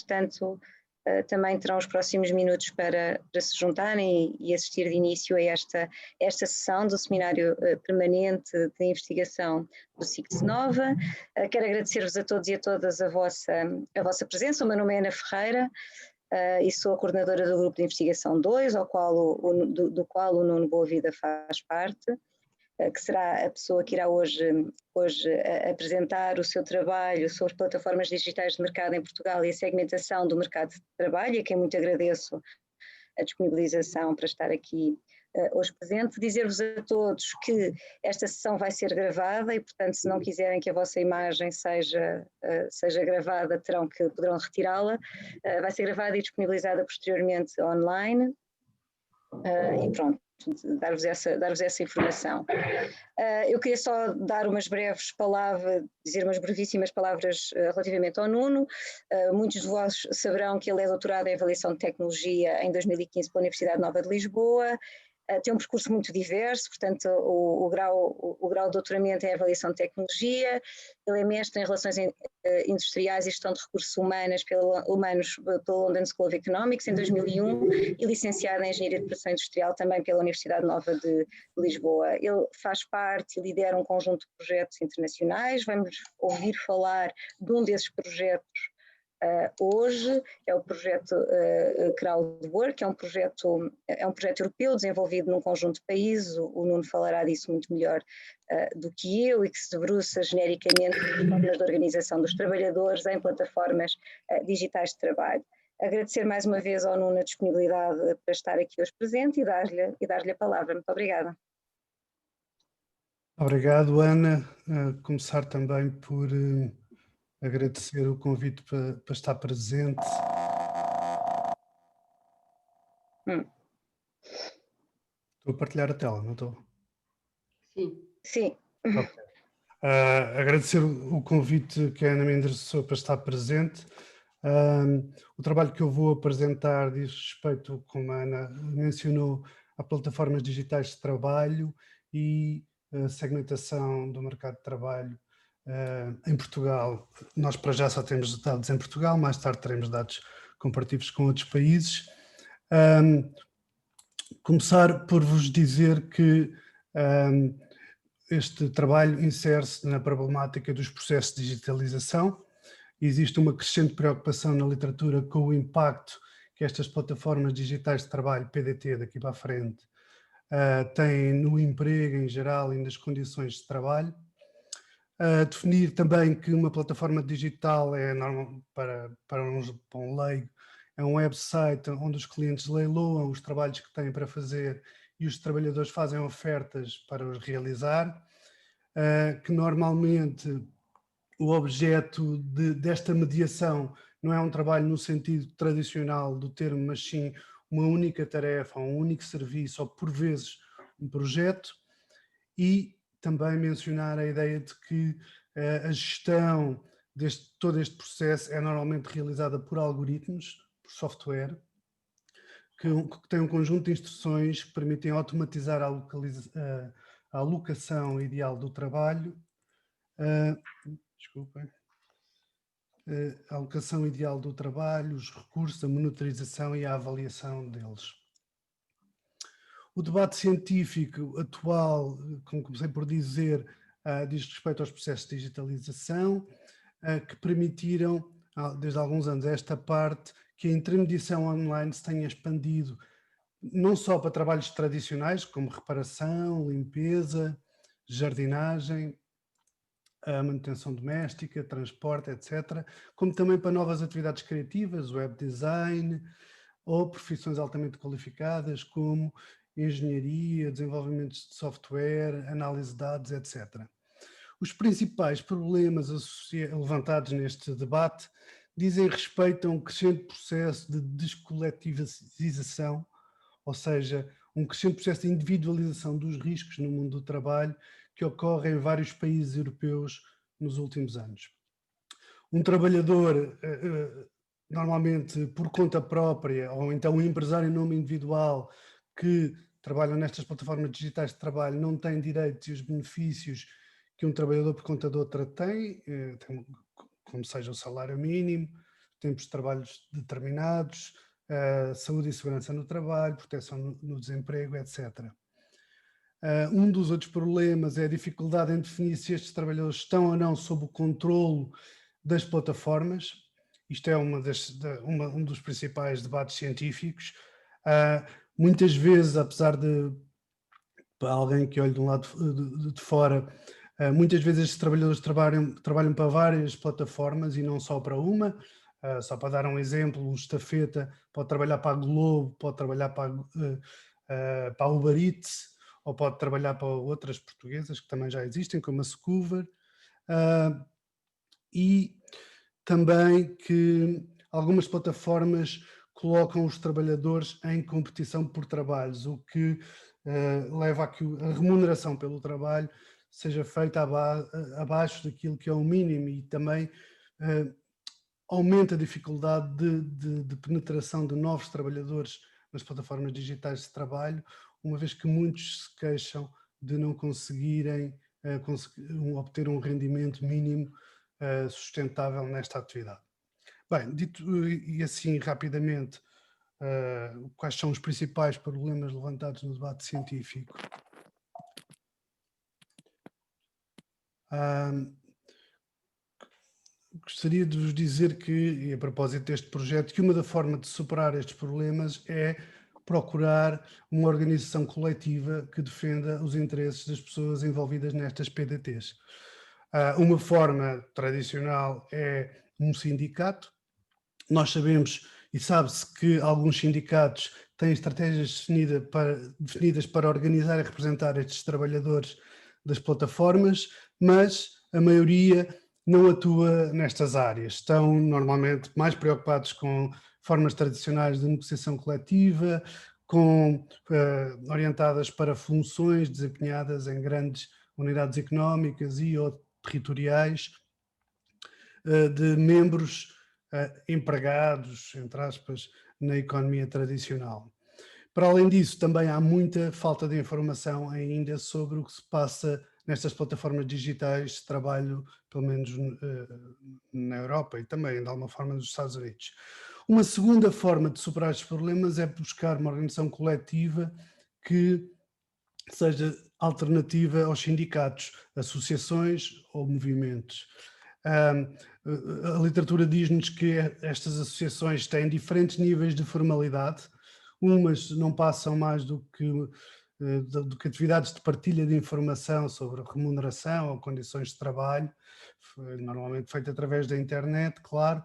portanto, também terão os próximos minutos para se juntarem e assistir de início a esta sessão do Seminário Permanente de Investigação do CICTS Nova. Quero agradecer-vos a todos e a todas a vossa presença. O meu nome é Ana Ferreira e sou a coordenadora do Grupo de Investigação 2, do qual o Nuno Boavida faz parte, que será a pessoa que irá hoje apresentar o seu trabalho sobre plataformas digitais de mercado em Portugal e a segmentação do mercado de trabalho, e a quem muito agradeço a disponibilização para estar aqui hoje presente. Dizer-vos a todos que esta sessão vai ser gravada e, portanto, se não quiserem que a vossa imagem seja gravada, poderão retirá-la. Vai ser gravada e disponibilizada posteriormente online. E pronto, dar-vos essa informação. Eu queria só dar dizer umas brevíssimas palavras relativamente ao Nuno. Muitos de vós saberão que ele é doutorado em Avaliação de Tecnologia em 2015 pela Universidade Nova de Lisboa. Tem um percurso muito diverso, portanto o grau de doutoramento é Avaliação de Tecnologia. Ele é mestre em Relações Industriais e Gestão de Recursos Humanos pela London School of Economics em 2001 e licenciado em Engenharia de Produção Industrial também pela Universidade Nova de Lisboa. Ele faz parte e lidera um conjunto de projetos internacionais. Vamos ouvir falar de um desses projetos hoje. É o projeto Crowdwork, que é um projeto europeu desenvolvido num conjunto de países. O Nuno falará disso muito melhor do que eu, e que se debruça genericamente nas formas de organização dos trabalhadores em plataformas digitais de trabalho. Agradecer mais uma vez ao Nuno a disponibilidade para estar aqui hoje presente e dar-lhe a palavra. Muito obrigada. Obrigado, Ana. Começar também por agradecer o convite para estar presente. Estou a partilhar a tela, não estou? Sim. Okay. Agradecer o convite que a Ana me endereçou para estar presente. O trabalho que eu vou apresentar diz respeito, como a Ana mencionou, a plataformas digitais de trabalho e a segmentação do mercado de trabalho em Portugal. Nós para já só temos dados em Portugal, mais tarde teremos dados comparativos com outros países. Começar por vos dizer que este trabalho insere-se na problemática dos processos de digitalização. Existe uma crescente preocupação na literatura com o impacto que estas plataformas digitais de trabalho, PDT, daqui para a frente, têm no emprego em geral e nas condições de trabalho. Definir também que uma plataforma digital é normal para um leigo, é um website onde os clientes leiloam os trabalhos que têm para fazer e os trabalhadores fazem ofertas para os realizar, que normalmente o objeto desta mediação não é um trabalho no sentido tradicional do termo, mas sim uma única tarefa, um único serviço ou por vezes um projeto. E também mencionar a ideia de que a gestão de todo este processo é normalmente realizada por algoritmos, por software, que tem um conjunto de instruções que permitem automatizar a alocação ideal do trabalho, a alocação ideal do trabalho, os recursos, a monitorização e a avaliação deles. O debate científico atual, como comecei por dizer, diz respeito aos processos de digitalização, que permitiram, desde há alguns anos, esta parte, que a intermediação online se tenha expandido não só para trabalhos tradicionais, como reparação, limpeza, jardinagem, a manutenção doméstica, transporte, etc., como também para novas atividades criativas, web design, ou profissões altamente qualificadas, como engenharia, desenvolvimento de software, análise de dados, etc. Os principais problemas levantados neste debate dizem respeito a um crescente processo de descoletivização, ou seja, um crescente processo de individualização dos riscos no mundo do trabalho que ocorre em vários países europeus nos últimos anos. Um trabalhador, normalmente por conta própria, ou então um empresário em nome individual que trabalha nestas plataformas digitais de trabalho, não tem direitos e os benefícios que um trabalhador por conta de outra tem, como seja o salário mínimo, tempos de trabalhos determinados, saúde e segurança no trabalho, proteção no desemprego, etc. Um dos outros problemas é a dificuldade em definir se estes trabalhadores estão ou não sob o controlo das plataformas. Isto é um dos principais debates científicos. Muitas vezes, apesar de, para alguém que olhe de um lado de fora, muitas vezes estes trabalhadores trabalham para várias plataformas e não só para uma. Só para dar um exemplo, o estafeta pode trabalhar para a Globo, pode trabalhar para a Uber Eats, ou pode trabalhar para outras portuguesas que também já existem, como a Scoover, e também que algumas plataformas colocam os trabalhadores em competição por trabalhos, o que leva a que a remuneração pelo trabalho seja feita abaixo daquilo que é o mínimo, e também aumenta a dificuldade de penetração de novos trabalhadores nas plataformas digitais de trabalho, uma vez que muitos se queixam de não conseguirem obter um rendimento mínimo sustentável nesta atividade. Bem, dito e assim rapidamente, quais são os principais problemas levantados no debate científico? Gostaria de vos dizer que, e a propósito deste projeto, que uma da formas de superar estes problemas é procurar uma organização coletiva que defenda os interesses das pessoas envolvidas nestas PDTs. Uma forma tradicional é um sindicato. Nós sabemos e sabe-se que alguns sindicatos têm estratégias definidas para organizar e representar estes trabalhadores das plataformas, mas a maioria não atua nestas áreas. Estão normalmente mais preocupados com formas tradicionais de negociação coletiva, orientadas para funções desempenhadas em grandes unidades económicas e ou territoriais de membros empregados, entre aspas, na economia tradicional. Para além disso, também há muita falta de informação ainda sobre o que se passa nestas plataformas digitais de trabalho, pelo menos na Europa e também, de alguma forma, nos Estados Unidos. Uma segunda forma de superar estes problemas é buscar uma organização coletiva que seja alternativa aos sindicatos, associações ou movimentos. A literatura diz-nos que estas associações têm diferentes níveis de formalidade. Umas não passam mais do que atividades de partilha de informação sobre remuneração ou condições de trabalho, normalmente feita através da internet, claro,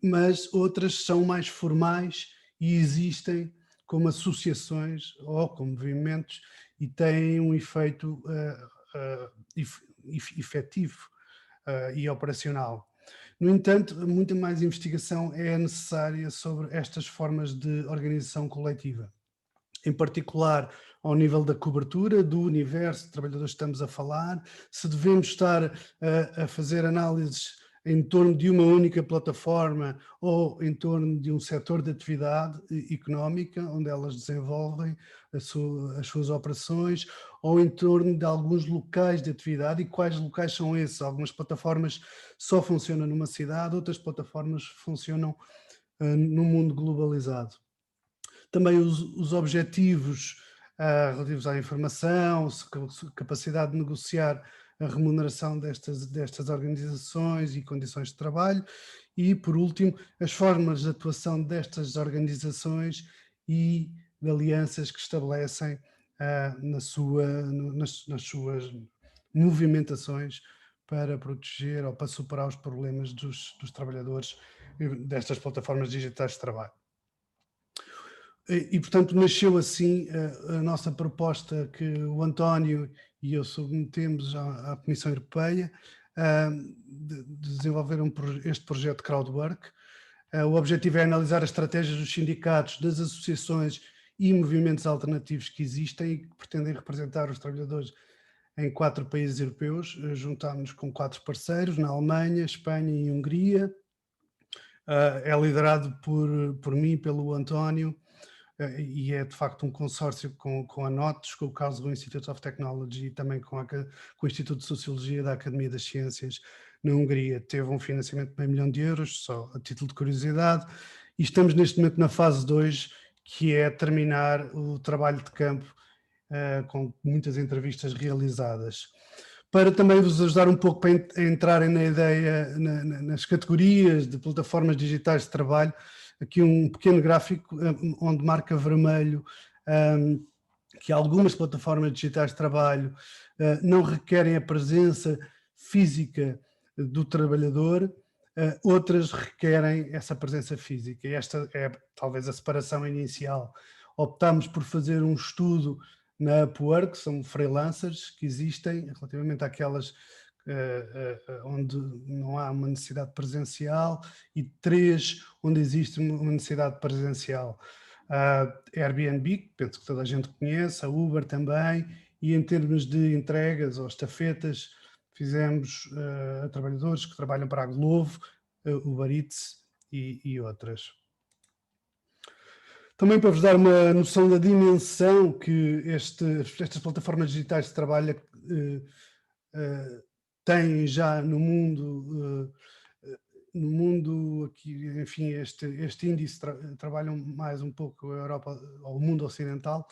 mas outras são mais formais e existem como associações ou como movimentos e têm um efeito efetivo e operacional. No entanto, muita mais investigação é necessária sobre estas formas de organização coletiva, em particular ao nível da cobertura do universo de trabalhadores que estamos a falar, se devemos estar a fazer análises em torno de uma única plataforma ou em torno de um setor de atividade económica, onde elas desenvolvem as suas operações, ou em torno de alguns locais de atividade, e quais locais são esses. Algumas plataformas só funcionam numa cidade, outras plataformas funcionam num mundo globalizado. Também os objetivos relativos à informação, capacidade de negociar a remuneração destas organizações e condições de trabalho e, por último, as formas de atuação destas organizações e de alianças que estabelecem nas suas movimentações para proteger ou para superar os problemas dos trabalhadores destas plataformas digitais de trabalho. E, portanto, nasceu assim a nossa proposta que o António e eu submetemos à Comissão Europeia de desenvolver este projeto Crowdwork. O objetivo é analisar as estratégias dos sindicatos, das associações e movimentos alternativos que existem e que pretendem representar os trabalhadores em 4 países europeus. Juntámos-nos com 4 parceiros, na Alemanha, Espanha e Hungria. É liderado por mim, pelo António, e é de facto um consórcio com a NOTES, com o Karlsruhe Institute of Technology e também com o Instituto de Sociologia da Academia das Ciências na Hungria. Teve um financiamento de meio milhão de euros, só a título de curiosidade, e estamos neste momento na fase 2, que é terminar o trabalho de campo, com muitas entrevistas realizadas. Para também vos ajudar um pouco para entrarem na ideia, nas categorias de plataformas digitais de trabalho, aqui um pequeno gráfico onde marca vermelho que algumas plataformas digitais de trabalho não requerem a presença física do trabalhador, outras requerem essa presença física. E esta é talvez a separação inicial. Optamos por fazer um estudo na Upwork, são freelancers que existem relativamente àquelas onde não há uma necessidade presencial, e 3 onde existe uma necessidade presencial. A Airbnb, penso que toda a gente conhece, a Uber também, e em termos de entregas ou estafetas, fizemos a trabalhadores que trabalham para a Glovo, Uber Eats e outras. Também para vos dar uma noção da dimensão que estas plataformas digitais de trabalho têm já no mundo, aqui, enfim, este índice trabalham mais um pouco a Europa ou o mundo ocidental.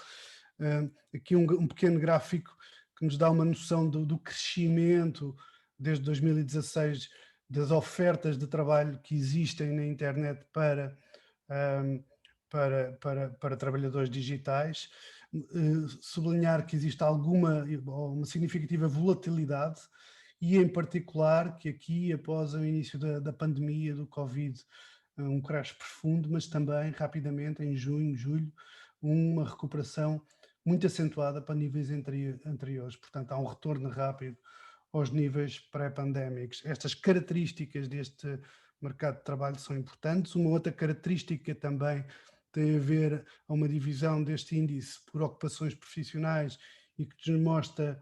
Aqui um pequeno gráfico que nos dá uma noção do crescimento desde 2016 das ofertas de trabalho que existem na internet para trabalhadores digitais. Sublinhar que existe uma significativa volatilidade, e em particular que aqui, após o início da pandemia do Covid, um crash profundo, mas também rapidamente, em junho, julho, uma recuperação muito acentuada para níveis anteriores. Portanto, há um retorno rápido aos níveis pré-pandémicos. Estas características deste mercado de trabalho são importantes. Uma outra característica também tem a ver a uma divisão deste índice por ocupações profissionais, e que nos mostra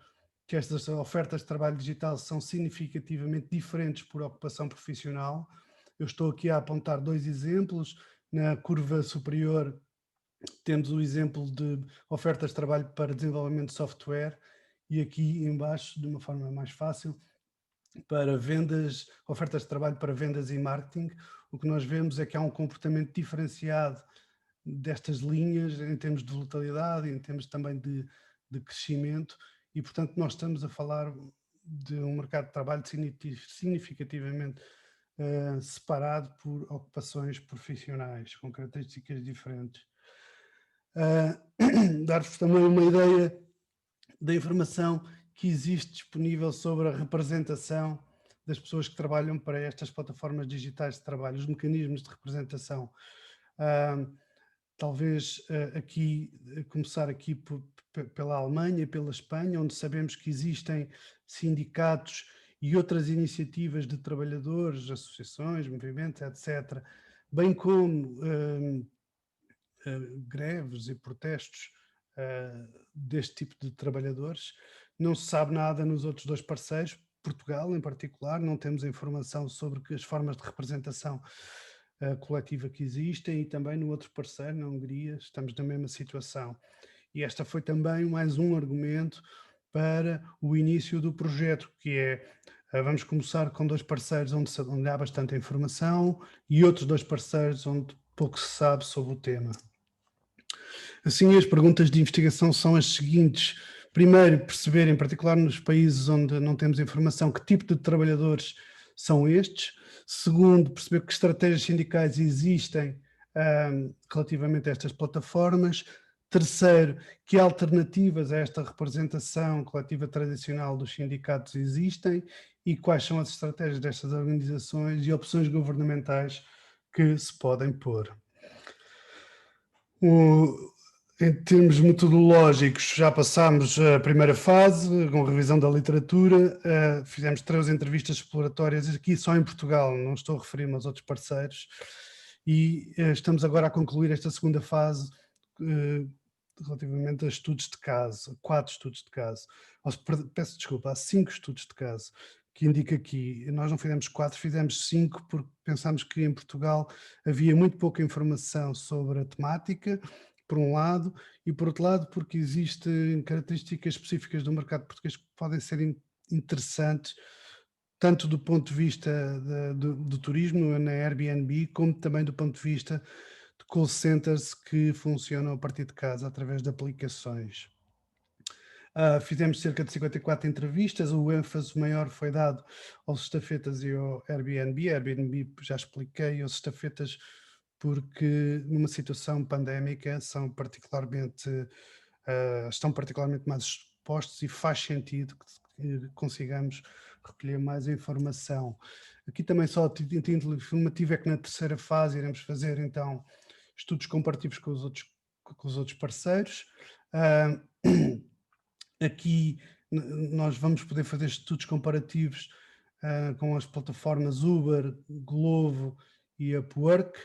que estas ofertas de trabalho digital são significativamente diferentes por ocupação profissional. Eu estou aqui a apontar 2 exemplos. Na curva superior temos o exemplo de ofertas de trabalho para desenvolvimento de software, e aqui em baixo, de uma forma mais fácil, para vendas, ofertas de trabalho para vendas e marketing. O que nós vemos é que há um comportamento diferenciado destas linhas em termos de volatilidade e em termos também de crescimento, e portanto nós estamos a falar de um mercado de trabalho significativamente separado por ocupações profissionais com características diferentes. Dar-vos também uma ideia da informação que existe disponível sobre a representação das pessoas que trabalham para estas plataformas digitais de trabalho, os mecanismos de representação. Talvez começar aqui pela Alemanha e pela Espanha, onde sabemos que existem sindicatos e outras iniciativas de trabalhadores, associações, movimentos, etc., bem como greves e protestos deste tipo de trabalhadores. Não se sabe nada nos outros 2 parceiros, Portugal em particular, não temos informação sobre as formas de representação coletiva que existem, e também no outro parceiro, na Hungria, estamos na mesma situação. E esta foi também mais um argumento para o início do projeto, que é, vamos começar com 2 parceiros onde há bastante informação, e outros 2 parceiros onde pouco se sabe sobre o tema. Assim, as perguntas de investigação são as seguintes. Primeiro, perceber, em particular nos países onde não temos informação, que tipo de trabalhadores são estes. Segundo, perceber que estratégias sindicais existem relativamente a estas plataformas. Terceiro, que alternativas a esta representação coletiva tradicional dos sindicatos existem, e quais são as estratégias destas organizações e opções governamentais que se podem pôr. Em termos metodológicos, já passámos a primeira fase, com revisão da literatura, fizemos 3 entrevistas exploratórias aqui só em Portugal, não estou a referir-me aos outros parceiros, e estamos agora a concluir esta segunda fase relativamente a estudos de caso, a 4 estudos de caso. Peço desculpa, há 5 estudos de caso, que indica aqui, nós não fizemos 4, fizemos 5, porque pensámos que em Portugal havia muito pouca informação sobre a temática, por um lado, e por outro lado porque existem características específicas do mercado português que podem ser interessantes tanto do ponto de vista do turismo na Airbnb, como também do ponto de vista de call centers que funcionam a partir de casa através de aplicações. Fizemos cerca de 54 entrevistas, o ênfase maior foi dado aos estafetas e ao Airbnb. Airbnb já expliquei, os estafetas porque numa situação pandémica estão particularmente mais expostos e faz sentido que consigamos recolher mais informação. Aqui também só a título informativo é que na terceira fase iremos fazer então estudos comparativos com os outros parceiros. Aqui nós vamos poder fazer estudos comparativos com as plataformas Uber, Glovo e Upwork,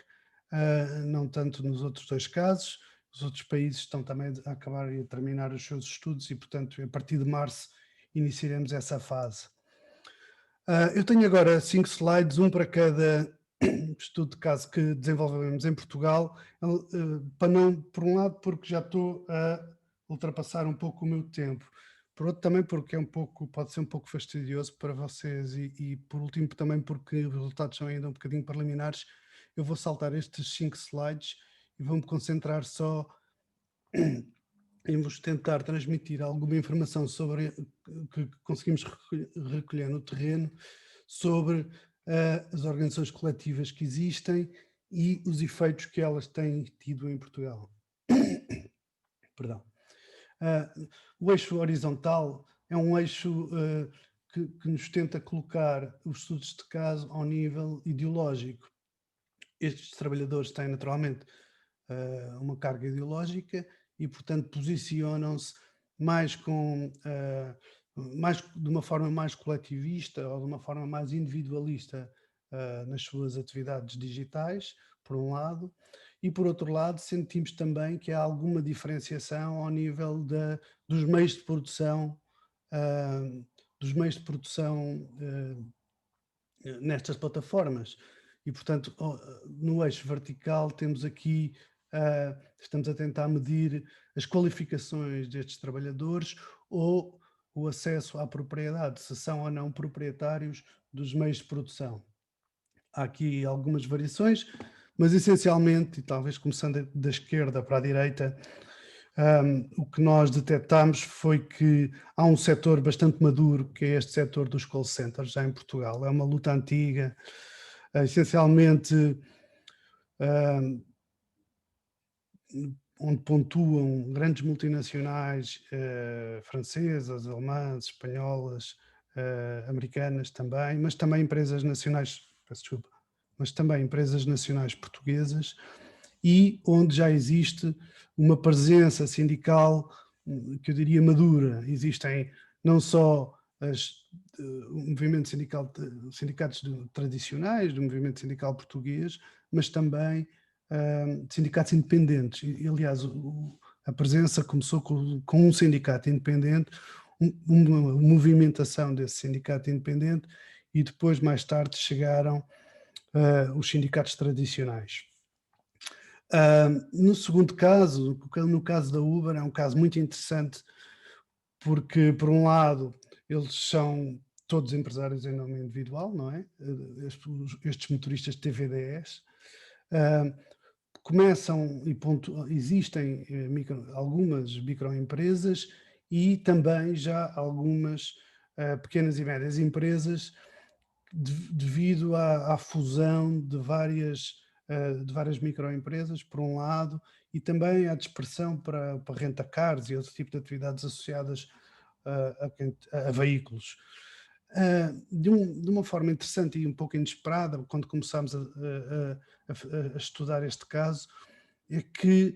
não tanto nos outros dois casos. Os outros países estão também a acabar e a terminar os seus estudos e, portanto, a partir de março iniciaremos essa fase. Eu tenho agora 5 slides, um para cada estudo de caso que desenvolvemos em Portugal, para não, por um lado, porque já estou a ultrapassar um pouco o meu tempo, por outro também porque pode ser um pouco fastidioso para vocês e por último também porque os resultados são ainda um bocadinho preliminares. Eu vou saltar estes 5 slides e vou-me concentrar só em vos tentar transmitir alguma informação sobre que conseguimos recolher no terreno sobre as organizações coletivas que existem e os efeitos que elas têm tido em Portugal. Perdão. O eixo horizontal é um eixo que nos tenta colocar os estudos de caso ao nível ideológico. Estes trabalhadores têm naturalmente uma carga ideológica e, portanto, posicionam-se mais de uma forma mais coletivista ou de uma forma mais individualista nas suas atividades digitais, por um lado, e por outro lado sentimos também que há alguma diferenciação ao nível dos meios de produção, nestas plataformas. E, portanto, no eixo vertical temos aqui, estamos a tentar medir as qualificações destes trabalhadores ou o acesso à propriedade, se são ou não proprietários dos meios de produção. Há aqui algumas variações, mas essencialmente, e talvez começando da esquerda para a direita, o que nós detectámos foi que há um setor bastante maduro, que é este setor dos call centers, já em Portugal. É uma luta antiga, essencialmente onde pontuam grandes multinacionais francesas, alemãs, espanholas, americanas também, mas também empresas nacionais, peço desculpa, mas também empresas nacionais portuguesas, e onde já existe uma presença sindical que eu diria madura. Existem não só o movimento sindical, sindicatos tradicionais do movimento sindical português, mas também sindicatos independentes. E, aliás, a presença começou com um sindicato independente, uma movimentação desse sindicato independente, e depois, mais tarde, chegaram os sindicatos tradicionais. No segundo caso, no caso da Uber, é um caso muito interessante, porque, por um lado, eles são todos empresários em nome individual, não é? Estes motoristas TVDs. Começam existem algumas microempresas e também já algumas pequenas e médias empresas devido à fusão de várias microempresas, por um lado, e também à dispersão para renta-cars e outro tipo de atividades associadas a veículos. De uma forma interessante e um pouco inesperada, quando começámos a estudar este caso, é que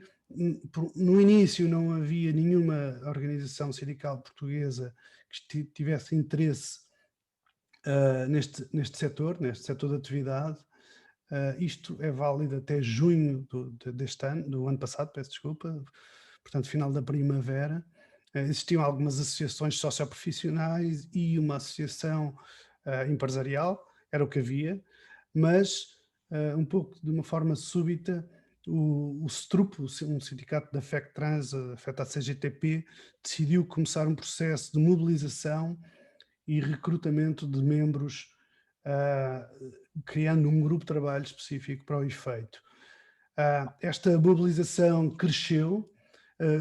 no início não havia nenhuma organização sindical portuguesa que tivesse interesse neste setor de atividade. Isto é válido até junho deste ano, do ano passado, peço desculpa, portanto, final da primavera. Existiam algumas associações socioprofissionais e uma associação empresarial, era o que havia, mas um pouco de uma forma súbita, o STRUP, um sindicato da FECTRANS, afeta a CGTP, decidiu começar um processo de mobilização e recrutamento de membros criando um grupo de trabalho específico para o efeito. Esta mobilização cresceu,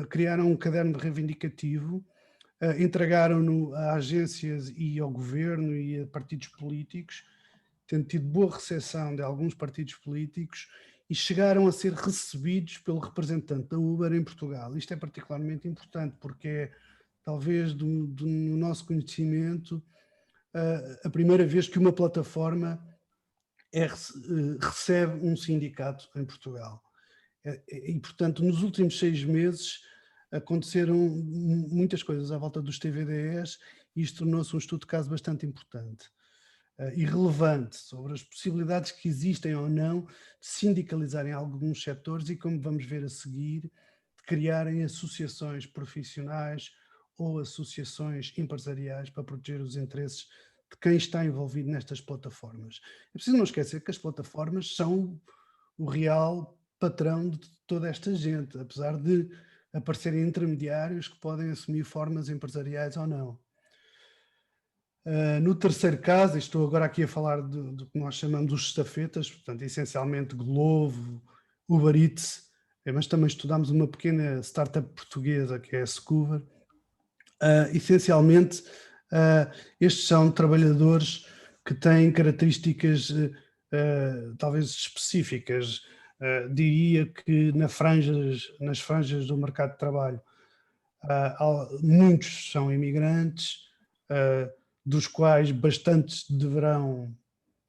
criaram um caderno reivindicativo, entregaram-no a agências e ao governo e a partidos políticos, tendo tido boa recepção de alguns partidos políticos, e chegaram a ser recebidos pelo representante da Uber em Portugal. Isto é particularmente importante porque é, talvez, no nosso conhecimento, a primeira vez que uma plataforma recebe um sindicato em Portugal. E, portanto, nos últimos 6 meses aconteceram muitas coisas à volta dos TVDEs e isto tornou-se um estudo de caso bastante importante e relevante sobre as possibilidades que existem ou não de sindicalizarem alguns setores e, como vamos ver a seguir, de criarem associações profissionais ou associações empresariais para proteger os interesses de quem está envolvido nestas plataformas. É preciso não esquecer que as plataformas são o real patrão de toda esta gente, apesar de aparecerem intermediários que podem assumir formas empresariais ou não. No terceiro caso, estou agora aqui a falar do que nós chamamos os estafetas, portanto, essencialmente Glovo, Uber Eats, mas também estudámos uma pequena startup portuguesa que é a Scuba. Essencialmente, estes são trabalhadores que têm características talvez específicas. Diria que nas franjas do mercado de trabalho, muitos são imigrantes, dos quais bastantes deverão,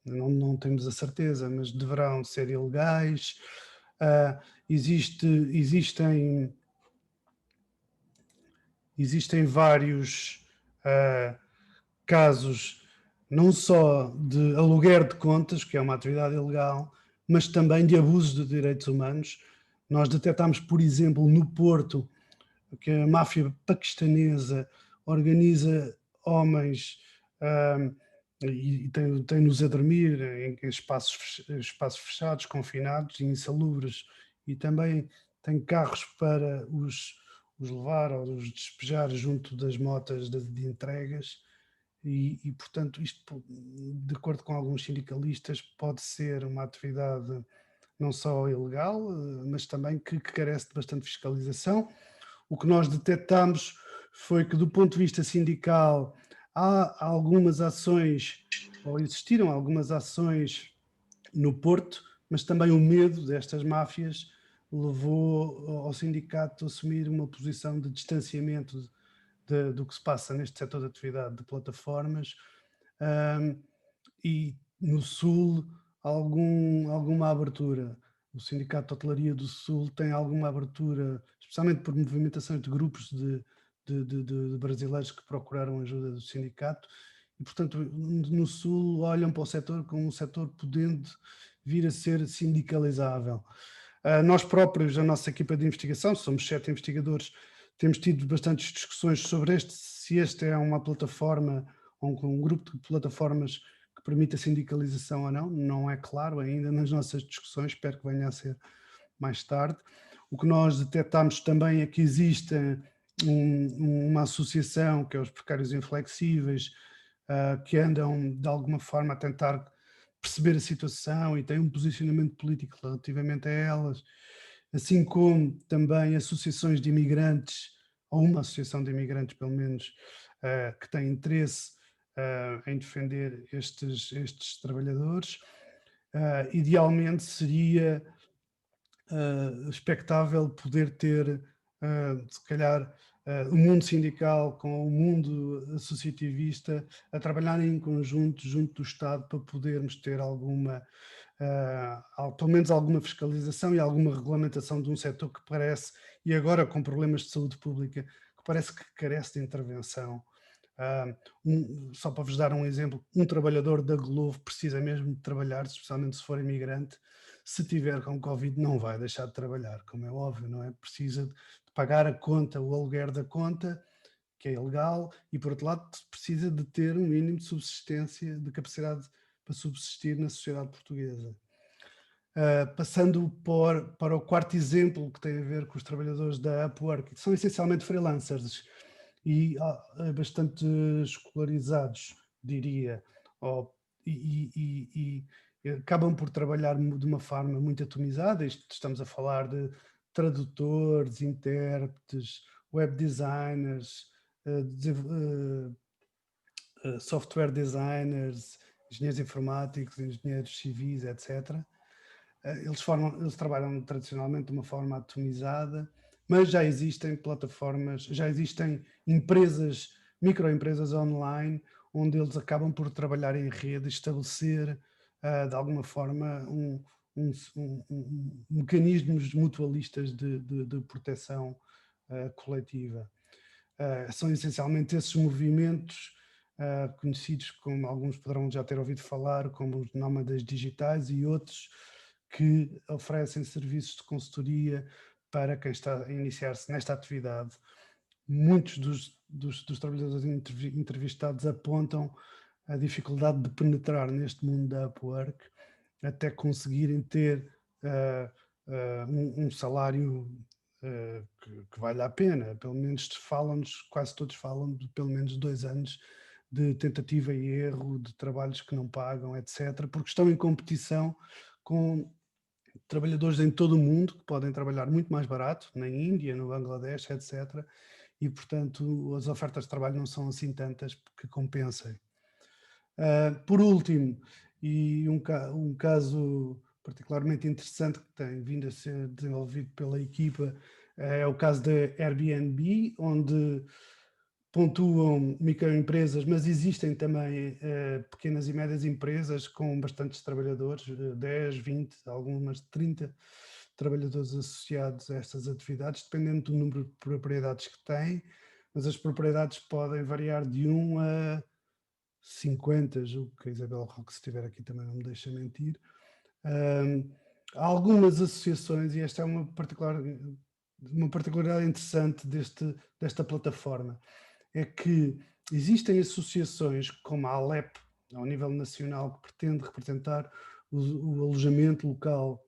não temos a certeza, mas deverão ser ilegais. Existem vários casos, não só de aluguer de contas, que é uma atividade ilegal, mas também de abusos de direitos humanos. Nós detectámos, por exemplo, no Porto, que a máfia paquistanesa organiza homens e tem-nos a dormir em espaços fechados, confinados e insalubres, e também tem carros para os levar ou os despejar junto das motas de entregas e, portanto, isto, de acordo com alguns sindicalistas, pode ser uma atividade não só ilegal, mas também que carece de bastante fiscalização. O que nós detectamos foi que, do ponto de vista sindical, há algumas ações, ou existiram algumas ações no Porto, mas também o medo destas máfias levou ao sindicato a assumir uma posição de distanciamento do que se passa neste setor de atividade de plataformas, e no Sul alguma abertura. O Sindicato de Hotelaria do Sul tem alguma abertura, especialmente por movimentações de grupos de brasileiros que procuraram ajuda do sindicato, e, portanto, no Sul olham para o setor como um setor podendo vir a ser sindicalizável. Nós próprios, a nossa equipa de investigação, somos 7 investigadores, temos tido bastantes discussões sobre se este é uma plataforma ou um grupo de plataformas que permite a sindicalização ou não. Não é claro ainda nas nossas discussões, espero que venha a ser mais tarde. O que nós detectámos também é que existe uma associação, que é os Precários Inflexíveis, que andam de alguma forma a tentar perceber a situação e têm um posicionamento político relativamente a elas, assim como também associações de imigrantes, ou uma associação de imigrantes pelo menos, que tem interesse em defender estes trabalhadores. Idealmente seria expectável poder ter, se calhar, o mundo sindical com o mundo associativista a trabalhar em conjunto junto do Estado para podermos ter pelo menos alguma fiscalização e alguma regulamentação de um setor que parece, e agora com problemas de saúde pública, que parece que carece de intervenção. Só para vos dar um exemplo, um trabalhador da Glovo precisa mesmo de trabalhar, especialmente se for imigrante. Se tiver com Covid não vai deixar de trabalhar, como é óbvio, não é? Precisa de pagar a conta, o aluguer da conta, que é ilegal, e por outro lado precisa de ter um mínimo de subsistência, de capacidade para subsistir na sociedade portuguesa. Passando para o quarto exemplo, que tem a ver com os trabalhadores da Upwork, que são essencialmente freelancers e bastante escolarizados, diria, ou e acabam por trabalhar de uma forma muito atomizada. Estamos a falar de tradutores, intérpretes, web designers, software designers, engenheiros informáticos, engenheiros civis, etc. Eles trabalham tradicionalmente de uma forma atomizada, mas já existem plataformas, já existem empresas, microempresas online, onde eles acabam por trabalhar em rede, estabelecer de alguma forma mecanismos mutualistas de proteção coletiva. São essencialmente esses movimentos conhecidos, como alguns poderão já ter ouvido falar, como os nómadas digitais e outros que oferecem serviços de consultoria para quem está a iniciar-se nesta atividade. Muitos dos trabalhadores entrevistados apontam a dificuldade de penetrar neste mundo da Upwork até conseguirem ter um salário que vale a pena. Pelo menos quase todos falam de pelo menos 2 anos de tentativa e erro, de trabalhos que não pagam, etc., porque estão em competição com trabalhadores em todo o mundo que podem trabalhar muito mais barato, na Índia, no Bangladesh, etc., e, portanto, as ofertas de trabalho não são assim tantas que compensem. Por último, e um caso particularmente interessante que tem vindo a ser desenvolvido pela equipa é o caso da Airbnb, onde pontuam microempresas, mas existem também pequenas e médias empresas com bastantes trabalhadores, 10, 20, algumas 30 trabalhadores associados a estas atividades, dependendo do número de propriedades que têm, mas as propriedades podem variar de 1 a 50, julgo que a Isabel Roque, se estiver aqui, também não me deixa mentir. Há algumas associações, e esta é uma particularidade interessante desta plataforma, é que existem associações como a Alep, ao nível nacional, que pretende representar o alojamento local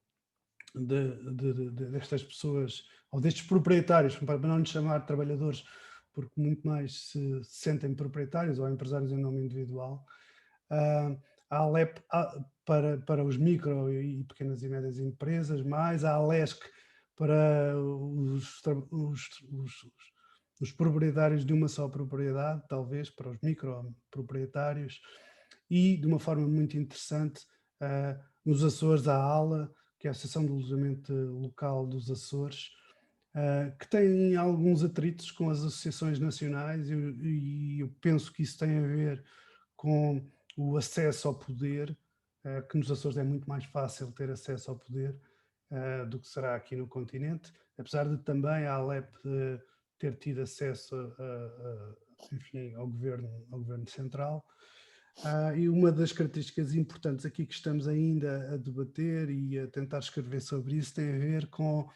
destas pessoas, ou destes proprietários, para não lhes chamar trabalhadores, porque muito mais se sentem proprietários ou empresários em nome individual. A Alep para os micro e pequenas e médias empresas, mais a Alesc para os proprietários de uma só propriedade, talvez para os microproprietários, e de uma forma muito interessante, nos Açores, a ALA, que é a Associação de Alojamento Local dos Açores, que tem alguns atritos com as associações nacionais, e eu penso que isso tem a ver com o acesso ao poder, que nos Açores é muito mais fácil ter acesso ao poder do que será aqui no continente, apesar de também a Alep ter tido acesso enfim, ao governo central. E uma das características importantes aqui que estamos ainda a debater e a tentar escrever sobre isso tem a ver com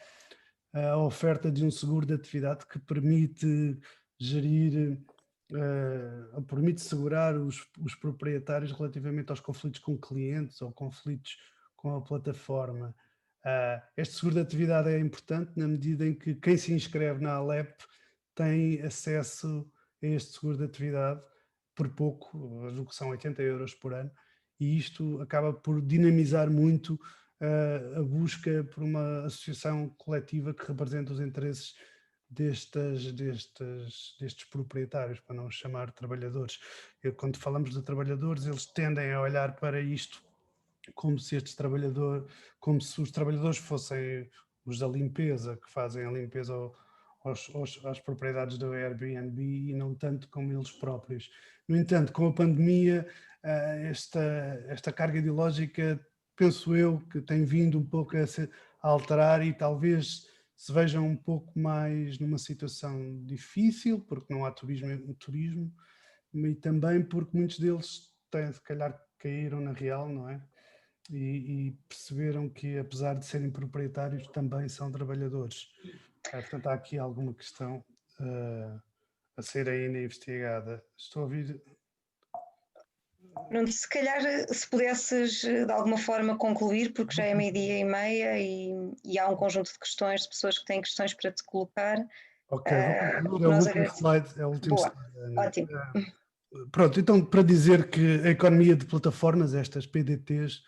a oferta de um seguro de atividade que permite gerir, permite segurar os proprietários relativamente aos conflitos com clientes ou conflitos com a plataforma. Este seguro de atividade é importante na medida em que quem se inscreve na Alep tem acesso a este seguro de atividade por pouco, julgo que são 80 euros por ano, e isto acaba por dinamizar muito a busca por uma associação coletiva que represente os interesses destes proprietários, para não os chamar trabalhadores. Quando falamos de trabalhadores, eles tendem a olhar para isto como se os trabalhadores fossem os da limpeza, que fazem a limpeza às propriedades do Airbnb, e não tanto como eles próprios. No entanto, com a pandemia, esta carga ideológica, penso eu, que tem vindo um pouco a alterar, e talvez se vejam um pouco mais numa situação difícil, porque não há turismo, e também porque muitos deles se calhar caíram na real, não é? E perceberam que, apesar de serem proprietários, também são trabalhadores. Portanto, há aqui alguma questão a ser ainda investigada. Estou a ouvir... Nuno, se calhar, se pudesses de alguma forma concluir, porque já é 12:30 e há um conjunto de questões, de pessoas que têm questões para te colocar. Ok, vou concluir. É o último slide. Boa, ótimo. Pronto, então para dizer que a economia de plataformas, estas PDTs,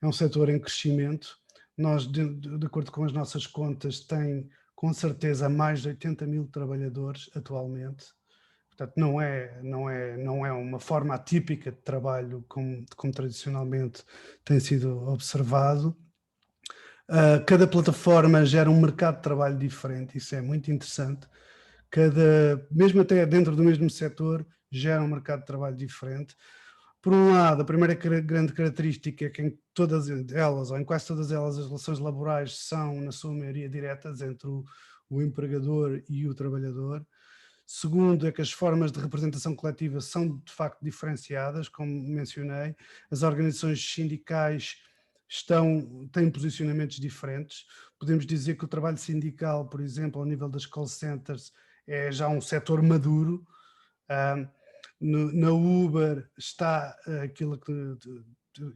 é um setor em crescimento. Nós, de acordo com as nossas contas, tem com certeza mais de 80 mil trabalhadores atualmente. Portanto, não é uma forma atípica de trabalho como tradicionalmente tem sido observado. Cada plataforma gera um mercado de trabalho diferente, isso é muito interessante. Mesmo até dentro do mesmo setor, gera um mercado de trabalho diferente. Por um lado, a primeira grande característica é que em todas elas, ou em quase todas elas, as relações laborais são, na sua maioria, diretas entre o empregador e o trabalhador. Segundo, é que as formas de representação coletiva são, de facto, diferenciadas, como mencionei. As organizações sindicais têm posicionamentos diferentes. Podemos dizer que o trabalho sindical, por exemplo, ao nível das call centers, é já um setor maduro. Na Uber está aquilo que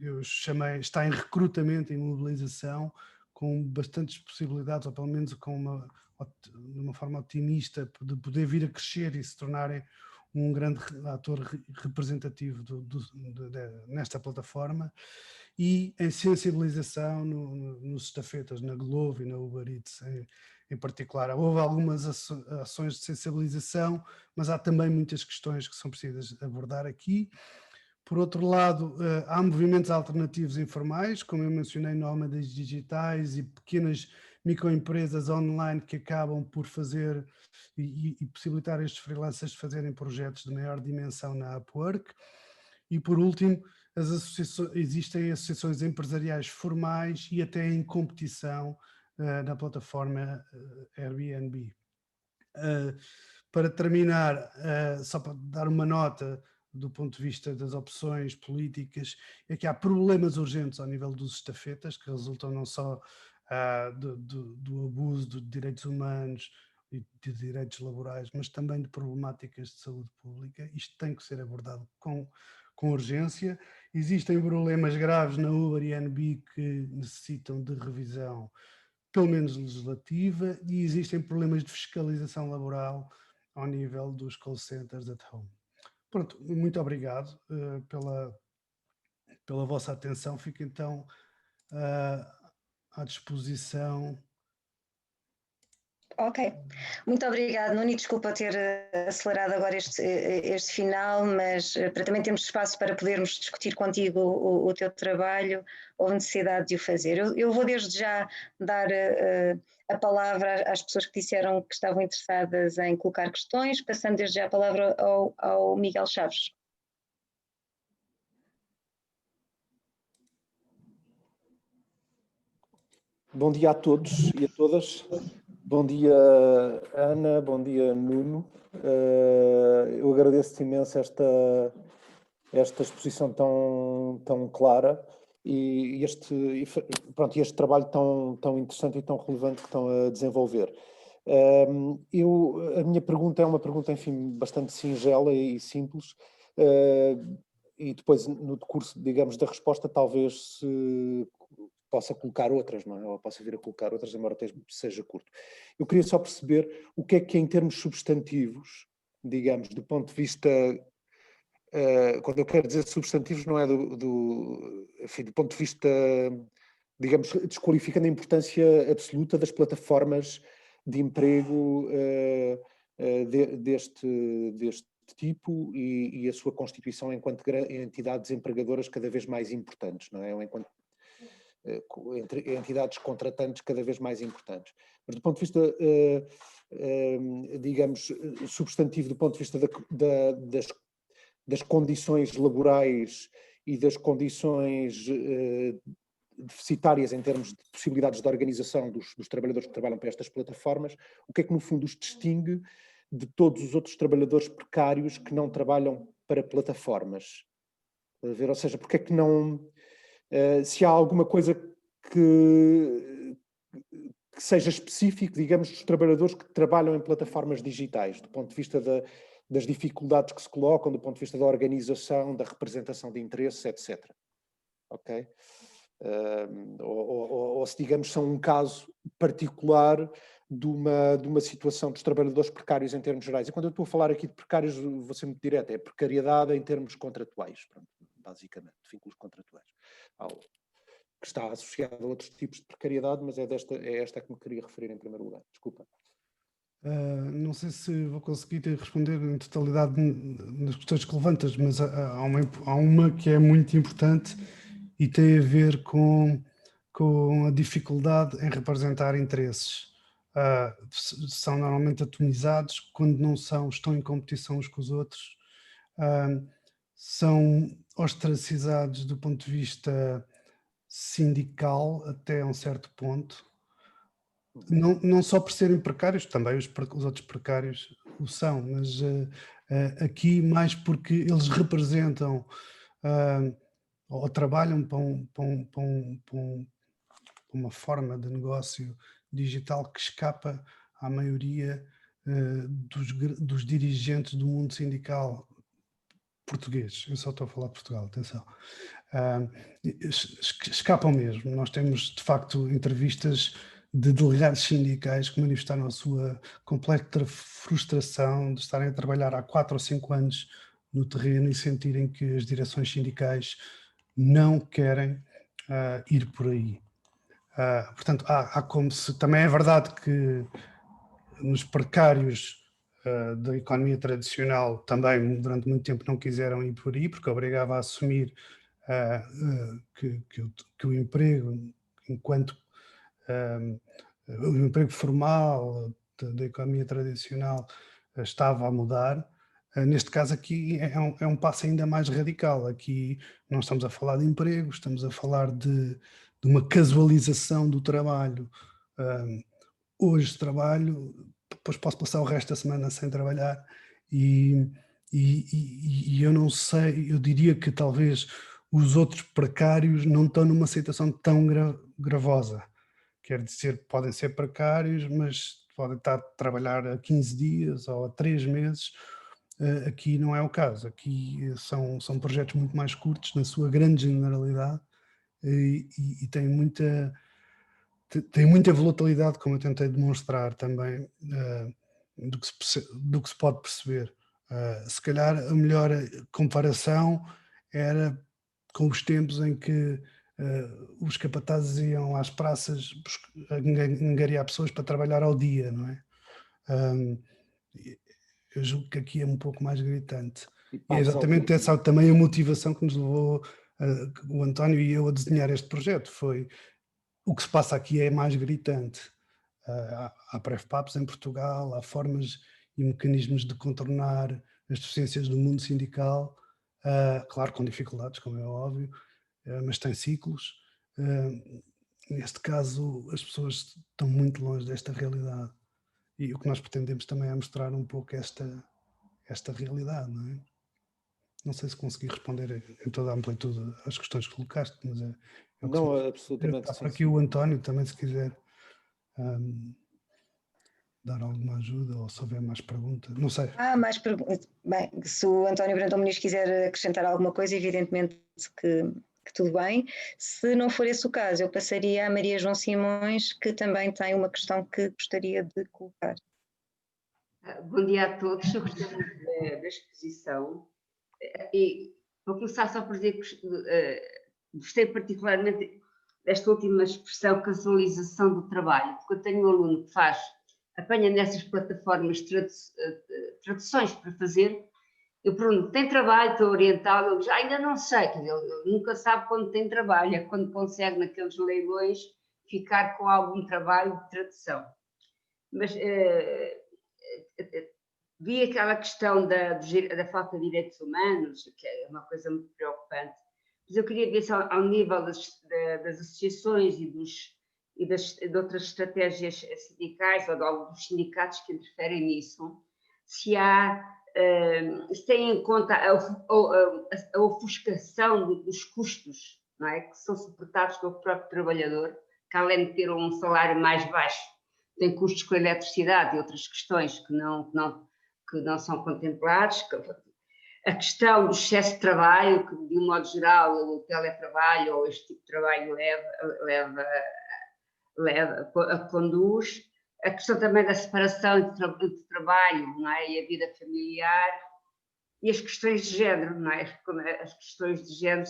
eu chamei, está em recrutamento e mobilização, com bastantes possibilidades, ou pelo menos de uma forma otimista, de poder vir a crescer e se tornarem um grande ator representativo nesta plataforma. E em sensibilização nos estafetas, na Glovo e na Uber Eats em particular. Houve algumas ações de sensibilização, mas há também muitas questões que são precisas abordar aqui. Por outro lado, há movimentos alternativos informais, como eu mencionei, nómadas digitais e pequenas microempresas online que acabam por fazer e possibilitar estes freelancers fazerem projetos de maior dimensão na Upwork. E por último, existem associações empresariais formais e até em competição na plataforma Airbnb. Para terminar, só para dar uma nota do ponto de vista das opções políticas, é que há problemas urgentes ao nível dos estafetas, que resultam não só do abuso de direitos humanos e de direitos laborais, mas também de problemáticas de saúde pública. Isto tem que ser abordado com urgência. Existem problemas graves na Uber e Airbnb que necessitam de revisão, pelo menos legislativa, e existem problemas de fiscalização laboral ao nível dos call centers at home. Pronto, muito obrigado pela vossa atenção. Fico então à disposição. Ok, muito obrigada, Nuno, e desculpa ter acelerado agora este final, mas para também termos espaço para podermos discutir contigo o teu trabalho, houve necessidade de o fazer. Eu vou desde já dar a palavra às pessoas que disseram que estavam interessadas em colocar questões, passando desde já a palavra ao Miguel Chaves. Bom dia a todos e a todas. Bom dia, Ana. Bom dia, Nuno. Eu agradeço-te imenso esta exposição tão clara e este trabalho tão interessante e tão relevante que estão a desenvolver. A minha pergunta é uma pergunta, enfim, bastante singela e simples. E depois, no decurso, digamos, da resposta, talvez se possa colocar outras, não é? Ou possa vir a colocar outras, embora seja curto. Eu queria só perceber o que é em termos substantivos, digamos, do ponto de vista... quando eu quero dizer substantivos, não é enfim, do ponto de vista, digamos, desqualificando a importância absoluta das plataformas de emprego deste tipo e a sua constituição enquanto entidades empregadoras cada vez mais importantes, não é? Ou enquanto entre entidades contratantes cada vez mais importantes. Mas do ponto de vista, digamos, substantivo, do ponto de vista das condições laborais e das condições deficitárias em termos de possibilidades de organização dos trabalhadores que trabalham para estas plataformas, o que é que no fundo os distingue de todos os outros trabalhadores precários que não trabalham para plataformas? Ou seja, porque é que não... se há alguma coisa que seja específico, digamos, dos trabalhadores que trabalham em plataformas digitais, do ponto de vista das dificuldades que se colocam, do ponto de vista da organização, da representação de interesses, etc. Ok? Ou se, digamos, são um caso particular de uma situação dos trabalhadores precários em termos gerais. E quando eu estou a falar aqui de precários, vou ser muito direto, é precariedade em termos contratuais, pronto, basicamente, de vínculos contratuais. Que está associado a outros tipos de precariedade, mas é esta que me queria referir em primeiro lugar. Desculpa. Não sei se vou conseguir responder em totalidade nas questões que levantas, mas há uma que é muito importante e tem a ver com a dificuldade em representar interesses. São normalmente atomizados, quando não são, estão em competição uns com os outros, são ostracizados do ponto de vista sindical até um certo ponto. Não só por serem precários, também os outros precários o são, mas aqui mais porque eles representam ou trabalham para uma forma de negócio digital que escapa à maioria dos dirigentes do mundo sindical português. Eu só estou a falar de Portugal, atenção. Escapam mesmo. Nós temos, de facto, entrevistas de delegados sindicais que manifestaram a sua completa frustração de estarem a trabalhar há 4 ou 5 anos no terreno e sentirem que as direções sindicais não querem ir por aí. Portanto, há como se... Também é verdade que nos precários da economia tradicional também durante muito tempo não quiseram ir por aí, porque obrigava a assumir que o emprego, enquanto o emprego formal da economia tradicional estava a mudar. Neste caso aqui é um passo ainda mais radical. Aqui não estamos a falar de emprego, estamos a falar de uma casualização do trabalho. Hoje trabalho, depois posso passar o resto da semana sem trabalhar e eu não sei, eu diria que talvez os outros precários não estão numa situação tão gravosa. Quer dizer, podem ser precários, mas podem estar a trabalhar a 15 dias ou a 3 meses. Aqui não é o caso. Aqui são projetos muito mais curtos, na sua grande generalidade, e têm muita volatilidade, como eu tentei demonstrar também, do que se pode perceber. Se calhar a melhor comparação era com os tempos em que os capatazes iam às praças angariar pessoas para trabalhar ao dia, não é? Eu julgo que aqui é um pouco mais gritante. E é exatamente essa também a motivação que nos levou o António e eu a desenhar este projeto. Foi o que se passa aqui é mais gritante. Há pré-papos em Portugal, há formas e mecanismos de contornar as deficiências do mundo sindical, claro, com dificuldades, como é óbvio, mas tem ciclos. Neste caso, as pessoas estão muito longe desta realidade. E o que nós pretendemos também é mostrar um pouco esta realidade, não é? Não sei se consegui responder em toda a amplitude às questões que colocaste, mas é o que não, absolutamente. Está por aqui o António também, se quiser dar alguma ajuda ou se houver mais perguntas, não sei. Mais perguntas. Bem, se o António Brandão Muniz quiser acrescentar alguma coisa, evidentemente que tudo bem. Se não for esse o caso, eu passaria a Maria João Simões, que também tem uma questão que gostaria de colocar. Bom dia a todos, eu gostei muito da exposição e vou começar só por dizer que gostei particularmente desta última expressão, casualização do trabalho, porque eu tenho um aluno que apanha nessas plataformas traduções para fazer. Eu pergunto, tem trabalho, estou orientado, ele diz, ainda não sei, quer dizer, ele nunca sabe quando tem trabalho, é quando consegue naqueles leilões ficar com algum trabalho de tradução. Mas vi aquela questão da falta de direitos humanos, que é uma coisa muito preocupante, mas eu queria ver se ao nível das associações e de outras estratégias sindicais ou dos sindicatos que interferem nisso, se tem em conta a ofuscação dos custos, não é? Que são suportados pelo próprio trabalhador, que além de ter um salário mais baixo, tem custos com a eletricidade e outras questões que não são contemplados. A questão do excesso de trabalho, que de um modo geral o teletrabalho ou este tipo de trabalho conduz. a questão também da separação entre trabalho, não é? E a vida familiar, e as questões de género, não é? As questões de género,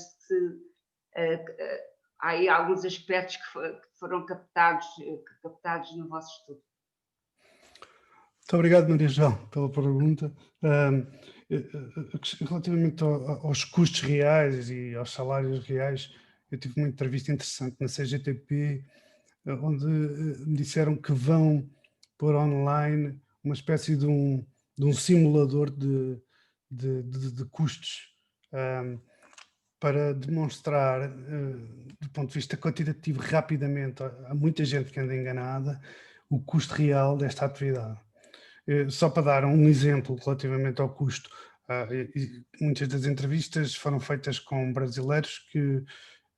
há aí alguns aspectos que foram captados no vosso estudo. Muito obrigado, Maria João, pela pergunta. Relativamente aos custos reais e aos salários reais, eu tive uma entrevista interessante na CGTP, onde me disseram que vão pôr online uma espécie de um simulador de custos, para demonstrar, do ponto de vista quantitativo, rapidamente, há muita gente que anda enganada, o custo real desta atividade. Só para dar um exemplo relativamente ao custo, muitas das entrevistas foram feitas com brasileiros que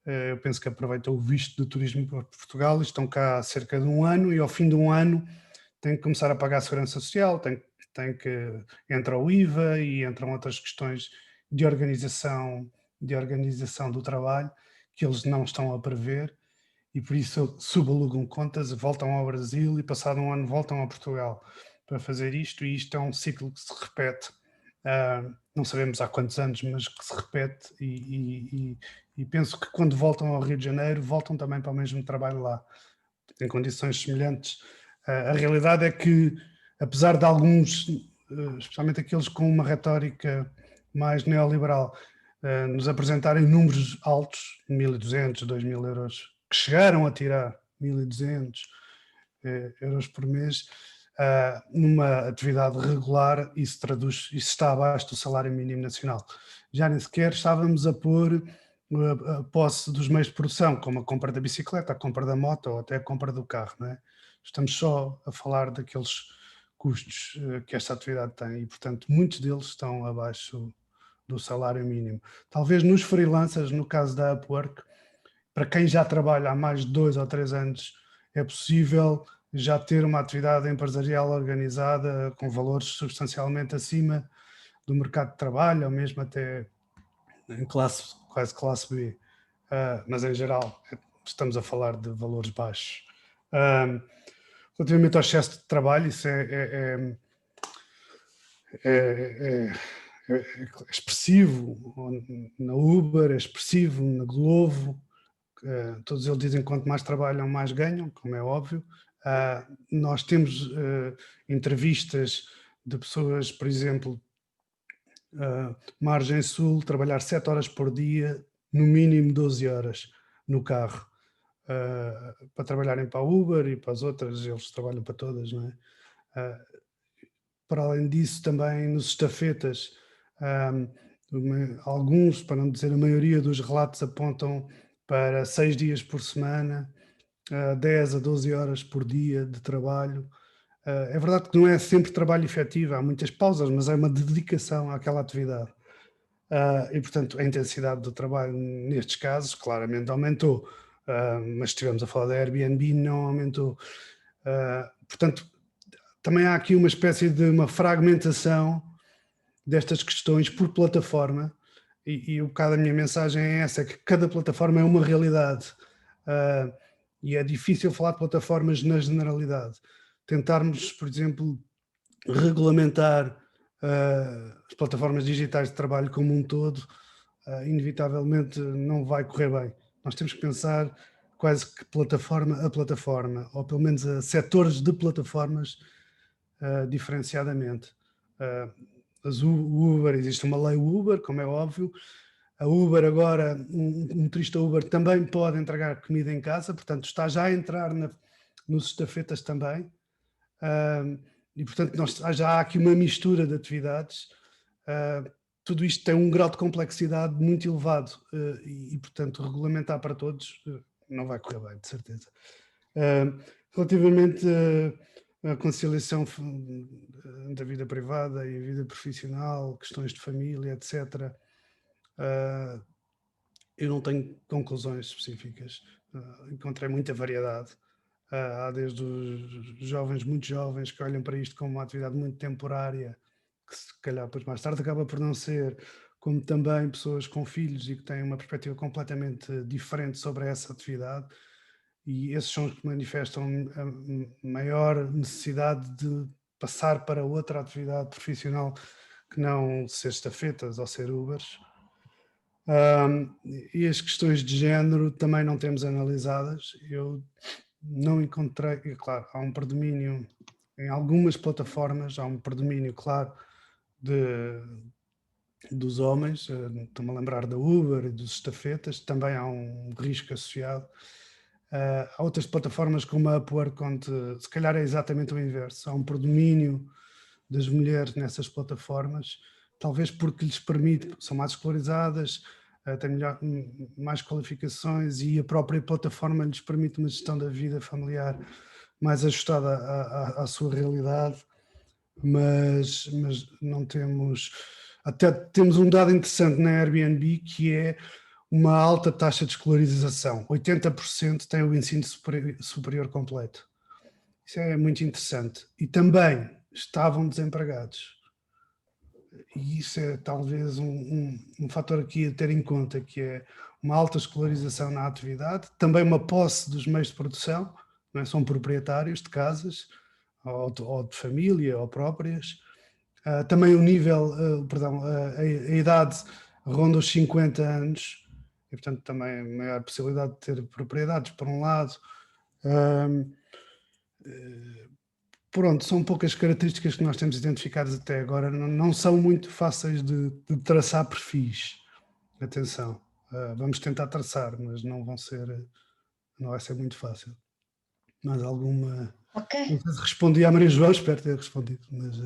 eu penso que aproveitam o visto de turismo para Portugal, estão cá há cerca de um ano e ao fim de um ano têm que começar a pagar a segurança social, entra o IVA e entram outras questões de organização do trabalho que eles não estão a prever e por isso subalugam contas, voltam ao Brasil e passado um ano voltam a Portugal para fazer isto, e isto é um ciclo que se repete, não sabemos há quantos anos, mas que se repete e penso que quando voltam ao Rio de Janeiro voltam também para o mesmo trabalho lá, em condições semelhantes. A realidade é que, apesar de alguns, especialmente aqueles com uma retórica mais neoliberal, nos apresentarem números altos, 1.200, 2.000 euros, que chegaram a tirar 1.200 euros por mês, numa atividade regular, isso está abaixo do salário mínimo nacional. Já nem sequer estávamos a pôr a posse dos meios de produção, como a compra da bicicleta, a compra da moto ou até a compra do carro, não é? Estamos só a falar daqueles custos que esta atividade tem e, portanto, muitos deles estão abaixo do salário mínimo. Talvez nos freelancers, no caso da Upwork, para quem já trabalha há mais de 2 ou 3 anos, é possível já ter uma atividade empresarial organizada com valores substancialmente acima do mercado de trabalho, ou mesmo até em quase classe B. Mas em geral estamos a falar de valores baixos. Relativamente ao excesso de trabalho, isso é expressivo na Uber, é expressivo na Glovo, todos eles dizem que quanto mais trabalham, mais ganham, como é óbvio. Nós temos entrevistas de pessoas, por exemplo, Margem Sul, trabalhar 7 horas por dia, no mínimo 12 horas no carro, para trabalharem para a Uber e para as outras, eles trabalham para todas, não é? Para além disso, também nos estafetas, alguns, para não dizer a maioria dos relatos, apontam para 6 dias por semana, 10 a 12 horas por dia de trabalho. É verdade que não é sempre trabalho efetivo, há muitas pausas, mas é uma dedicação àquela atividade. E, portanto, a intensidade do trabalho nestes casos claramente aumentou, mas estivemos a falar da Airbnb, não aumentou. Portanto, também há aqui uma espécie de uma fragmentação destas questões por plataforma, e um bocado a minha mensagem é essa, que cada plataforma é uma realidade, e é difícil falar de plataformas na generalidade. Tentarmos, por exemplo, regulamentar as plataformas digitais de trabalho como um todo, inevitavelmente não vai correr bem. Nós temos que pensar quase que plataforma a plataforma, ou pelo menos a setores de plataformas diferenciadamente. O Uber, existe uma lei Uber, como é óbvio. A Uber agora, um motorista Uber também pode entregar comida em casa, portanto está já a entrar nos estafetas também. E portanto já há aqui uma mistura de atividades. Tudo isto tem um grau de complexidade muito elevado e portanto regulamentar para todos não vai correr bem, de certeza. Relativamente a conciliação da vida privada e a vida profissional, questões de família, etc., eu não tenho conclusões específicas. Encontrei muita variedade. Há desde os jovens, muito jovens, que olham para isto como uma atividade muito temporária, que se calhar depois mais tarde acaba por não ser, como também pessoas com filhos e que têm uma perspectiva completamente diferente sobre essa atividade. e esses são os que manifestam a maior necessidade de passar para outra atividade profissional que não ser estafetas ou ser Ubers. E as questões de género também não temos analisadas. Eu não encontrei, e claro, há um predomínio em algumas plataformas, há um predomínio claro dos homens, estou-me a lembrar da Uber e dos estafetas, também há um risco associado. Há outras plataformas como a Upwork, onde se calhar é exatamente o inverso, há um predomínio das mulheres nessas plataformas, talvez porque lhes permite, são mais escolarizadas, têm mais qualificações e a própria plataforma lhes permite uma gestão da vida familiar mais ajustada à sua realidade, mas não temos... Até temos um dado interessante na Airbnb, que é uma alta taxa de escolarização. 80% tem o ensino superior completo. Isso é muito interessante. E também estavam desempregados. E isso é talvez um fator aqui a ter em conta, que é uma alta escolarização na atividade, também uma posse dos meios de produção, não é? São proprietários de casas, ou de família, ou próprias. Também o nível, a idade ronda os 50 anos, e portanto também maior possibilidade de ter propriedades, por um lado. Pronto, são poucas características que nós temos identificadas até agora, não são muito fáceis de traçar perfis. Atenção, vamos tentar traçar, mas não vai ser muito fácil. Mais alguma... Ok. Não sei se respondi à Maria João, espero ter respondido, mas...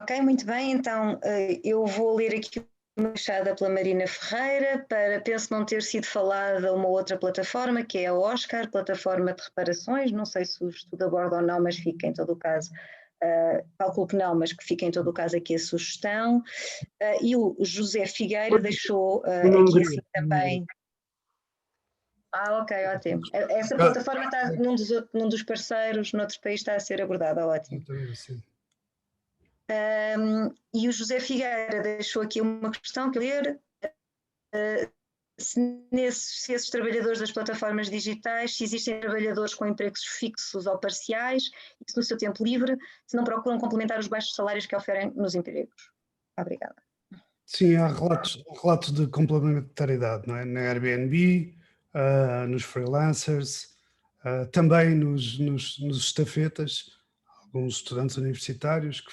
Ok, muito bem, então eu vou ler aqui uma deixada pela Marina Ferreira, penso não ter sido falada uma outra plataforma, que é a Oscar, plataforma de reparações, não sei se o estudo aborda ou não, mas fica em todo o caso, calculo que não, mas que fica em todo o caso aqui a sugestão, e o José Figueira deixou aqui assim também... Ok, ótimo. Essa plataforma está num dos parceiros, noutro país está a ser abordada, ótimo. Sim. E o José Figueira deixou aqui uma questão que ler. Se esses trabalhadores das plataformas digitais, se existem trabalhadores com empregos fixos ou parciais, e se no seu tempo livre, se não procuram complementar os baixos salários que oferem nos empregos. Obrigada. Sim, há relatos de complementaridade, não é? Na Airbnb, nos freelancers, também nos estafetas, alguns estudantes universitários que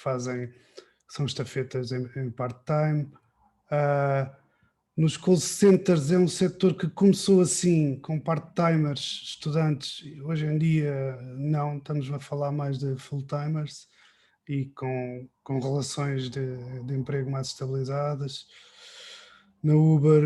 são estafetas em part-time. Nos call centers é um setor que começou assim, com part-timers, estudantes, hoje em dia não, estamos a falar mais de full-timers e com relações de emprego mais estabilizadas. Na Uber,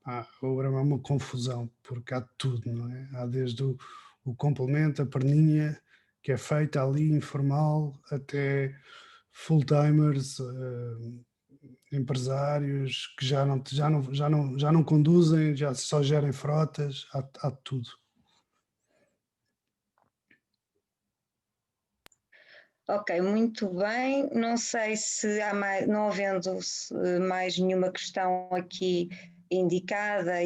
a Uber é uma confusão, porque há tudo, não é? Há desde o complemento, a perninha, que é feita ali, informal, até full-timers, empresários que já não conduzem, já só gerem frotas, há tudo. Ok, muito bem. Não sei se há mais, não havendo mais nenhuma questão aqui indicada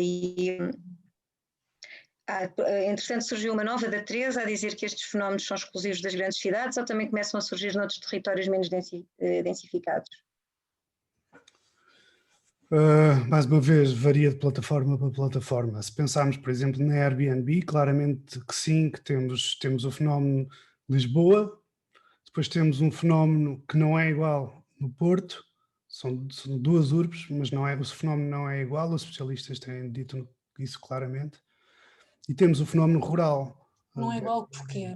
entretanto surgiu uma nova da Teresa a dizer que estes fenómenos são exclusivos das grandes cidades ou também começam a surgir noutros territórios menos densificados? Mais uma vez, varia de plataforma para plataforma. Se pensarmos, por exemplo, na Airbnb, claramente que sim, que temos o fenómeno Lisboa, depois temos um fenómeno que não é igual no Porto, são duas urbes, mas o fenómeno não é igual, os especialistas têm dito isso claramente, e temos o fenómeno rural. Não é igual porque...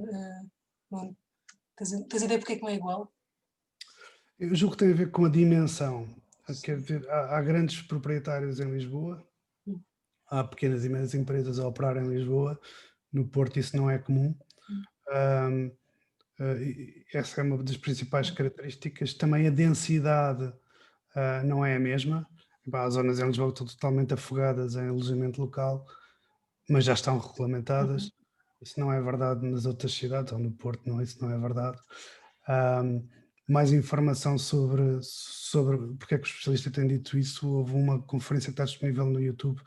Tens ideia porque é que não é igual? Eu julgo que tem a ver com a dimensão. Quer dizer, há grandes proprietários em Lisboa, há pequenas e médias empresas a operar em Lisboa, no Porto isso não é comum. Essa é uma das principais características. Também a densidade não é a mesma. As zonas em Lisboa estão totalmente afogadas em alojamento local, mas já estão regulamentadas. Isso não é verdade nas outras cidades, ou no Porto isso não é verdade. mais informação sobre porque é que o especialista tem dito isso. Houve uma conferência que está disponível no YouTube,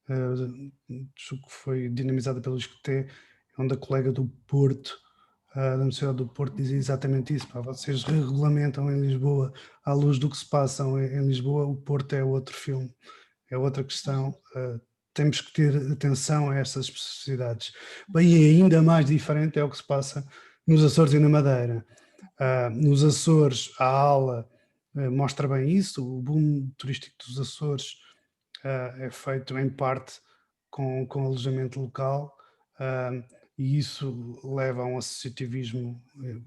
que foi dinamizada pelo ISCTE, onde a colega do Porto, da Universidade do Porto, dizia exatamente isso. Vocês regulamentam em Lisboa, à luz do que se passa em Lisboa, o Porto é outro filme, é outra questão. Temos que ter atenção a estas especificidades. Bem, e ainda mais diferente é o que se passa nos Açores e na Madeira. Nos Açores, a ALA mostra bem isso. O boom turístico dos Açores é feito em parte com alojamento local, e isso leva a um associativismo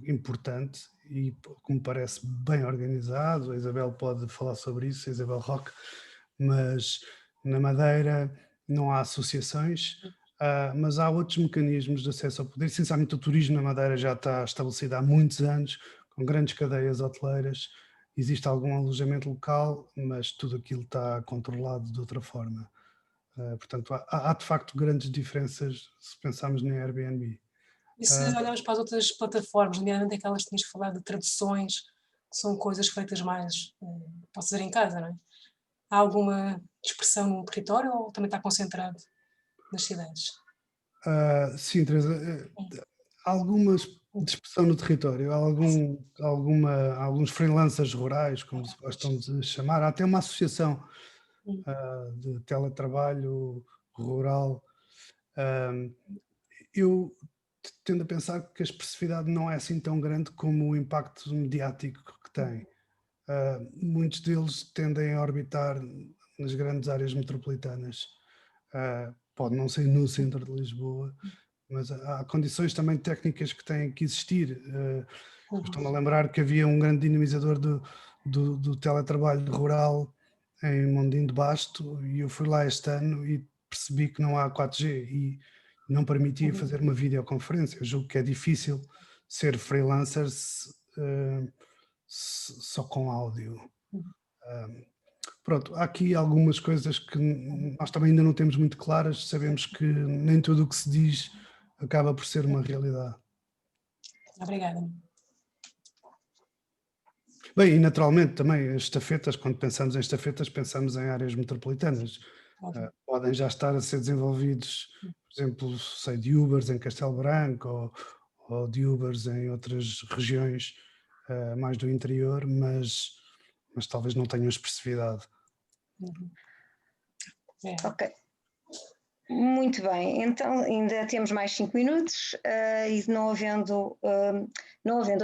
importante e, como parece, bem organizado. A Isabel pode falar sobre isso, a Isabel Roque, mas na Madeira não há associações, mas há outros mecanismos de acesso ao poder. Essencialmente o turismo na Madeira já está estabelecido há muitos anos, com grandes cadeias hoteleiras. Existe algum alojamento local, mas tudo aquilo está controlado de outra forma. Portanto, há de facto grandes diferenças se pensarmos no Airbnb. E se olharmos para as outras plataformas, nomeadamente aquelas que tínhamos falado de traduções, que são coisas feitas mais, posso dizer, em casa, não é? Há alguma dispersão no território ou também está concentrado nas cidades? Sim, Teresa, há alguma dispersão no território, há alguns freelancers rurais, como se gostam de chamar. Há até uma associação de teletrabalho rural. Eu tendo a pensar que a expressividade não é assim tão grande como o impacto mediático que tem. Muitos deles tendem a orbitar nas grandes áreas metropolitanas. Pode não ser no centro de Lisboa, mas há condições também técnicas que têm que existir. Estou-me a lembrar que havia um grande dinamizador do teletrabalho rural em Mondim de Basto, e eu fui lá este ano e percebi que não há 4G e não permitia fazer uma videoconferência. Eu julgo que é difícil ser freelancer só com áudio. Pronto, há aqui algumas coisas que nós também ainda não temos muito claras. Sabemos que nem tudo o que se diz acaba por ser uma realidade. Obrigada. Bem, e naturalmente também as estafetas, quando pensamos em estafetas, pensamos em áreas metropolitanas. Podem já estar a ser desenvolvidos, por exemplo, sei, de Ubers em Castelo Branco ou de Ubers em outras regiões mais do interior, mas talvez não tenham expressividade. Ok. Muito bem, então ainda temos mais 5 minutos e não havendo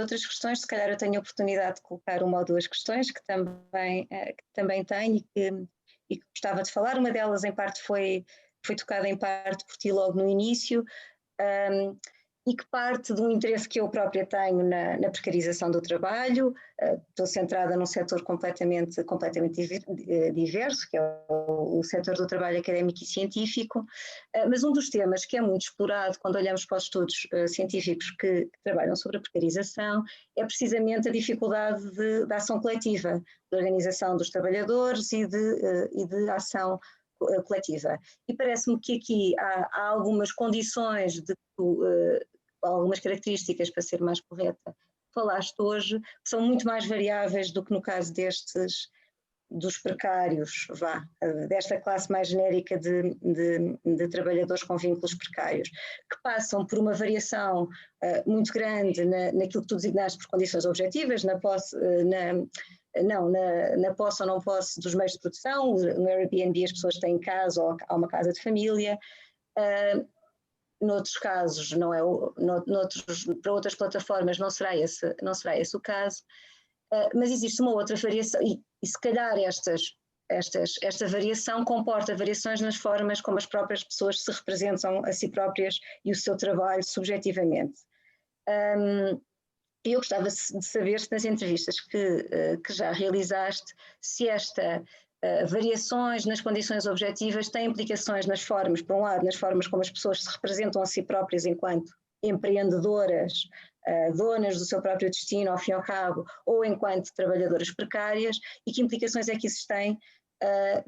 outras questões, se calhar eu tenho a oportunidade de colocar uma ou duas questões que também tenho e que gostava de falar. Uma delas em parte foi tocada em parte por ti logo no início, e que parte de um interesse que eu própria tenho na precarização do trabalho. Estou centrada num setor completamente diverso, que é o setor do trabalho académico e científico, mas um dos temas que é muito explorado quando olhamos para os estudos científicos que trabalham sobre a precarização é precisamente a dificuldade da ação coletiva, de organização dos trabalhadores e de ação coletiva. E parece-me que aqui há algumas condições, algumas características, para ser mais correta, falaste hoje, que são muito mais variáveis do que no caso dos precários, desta classe mais genérica de trabalhadores com vínculos precários, que passam por uma variação muito grande naquilo que tu designaste por condições objetivas, na posse ou não posse dos meios de produção. No Airbnb as pessoas têm casa ou há uma casa de família. Noutros casos, para outras plataformas não será esse o caso, mas existe uma outra variação e se calhar esta variação comporta variações nas formas como as próprias pessoas se representam a si próprias e o seu trabalho subjetivamente. Eu gostava de saber se nas entrevistas que já realizaste, se variações nas condições objetivas têm implicações nas formas, por um lado, nas formas como as pessoas se representam a si próprias enquanto empreendedoras, donas do seu próprio destino, ao fim e ao cabo, ou enquanto trabalhadoras precárias, e que implicações é que isso tem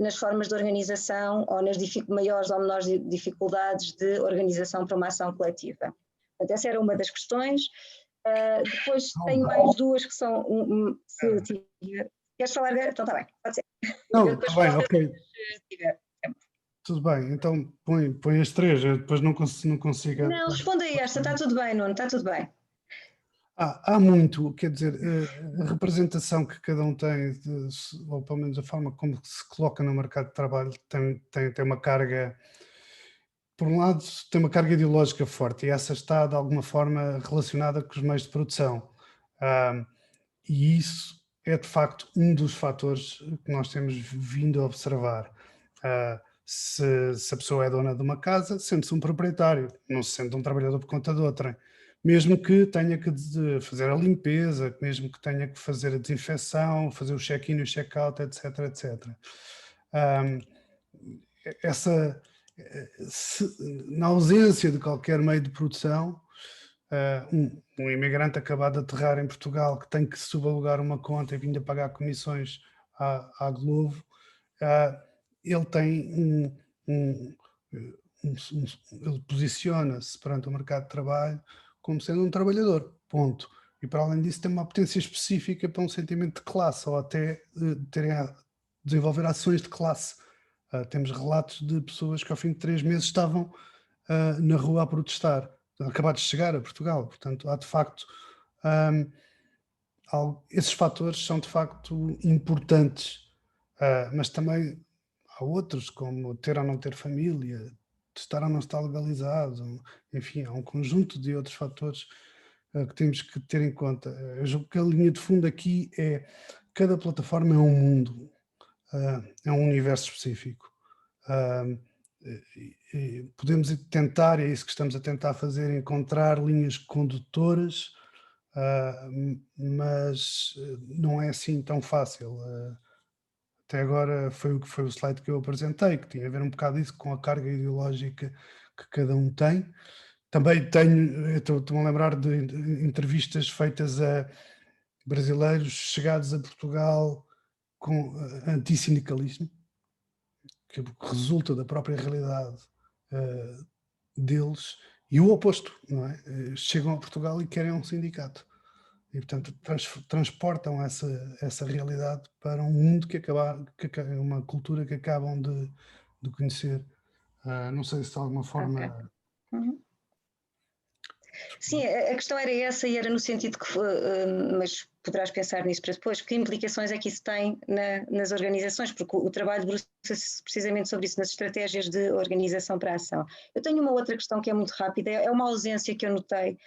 nas formas de organização ou nas maiores ou menores dificuldades de organização para uma ação coletiva. Portanto, essa era uma das questões. Depois tenho mais duas que são, se tiver. Queres falar? Então está bem, pode ser. Não, Eu depois está bem, falo ok. se tiver. Tudo bem, então põe as três, eu depois não consigo. Não, responda aí esta, está tudo bem, Nuno, está tudo bem. Há muito, quer dizer, a representação que cada um tem, ou pelo menos a forma como se coloca no mercado de trabalho, tem uma carga, por um lado, tem uma carga ideológica forte, e essa está de alguma forma relacionada com os meios de produção. E isso é de facto um dos fatores que nós temos vindo a observar. Se a pessoa é dona de uma casa, sente-se um proprietário, não se sente um trabalhador por conta de outrem. Mesmo que tenha que fazer a limpeza, mesmo que tenha que fazer a desinfecção, fazer o check-in e o check-out, etc, etc. Na ausência de qualquer meio de produção, um imigrante acabado de aterrar em Portugal que tem que subalugar uma conta e vir a pagar comissões à Glovo, ele tem ele posiciona-se perante o mercado de trabalho como sendo um trabalhador, ponto. E para além disso tem uma potência específica para um sentimento de classe, ou até desenvolver ações de classe. Temos relatos de pessoas que ao fim de 3 meses estavam na rua a protestar, acabados de chegar a Portugal. Portanto, há de facto, esses fatores são de facto importantes, mas também há outros, como ter ou não ter família, estar ou não estar legalizado, enfim, há um conjunto de outros fatores que temos que ter em conta. Eu julgo que a linha de fundo aqui é cada plataforma é um mundo, é um universo específico. Podemos tentar, é isso que estamos a tentar fazer, encontrar linhas condutoras, mas não é assim tão fácil. Até agora foi o slide que eu apresentei, que tinha a ver um bocado isso com a carga ideológica que cada um tem. Também estou-me a lembrar de entrevistas feitas a brasileiros chegados a Portugal com antissindicalismo, que resulta da própria realidade deles, e o oposto, não é? Chegam a Portugal e querem um sindicato. E, portanto, transportam essa realidade para um mundo uma cultura que acabam de conhecer. Não sei se de alguma forma... Okay. Uhum. Sim, a questão era essa, e era no sentido que, mas poderás pensar nisso para depois, que implicações é que isso tem nas organizações, porque o trabalho debruça-se precisamente sobre isso, nas estratégias de organização para a ação. Eu tenho uma outra questão que é muito rápida, é uma ausência que eu notei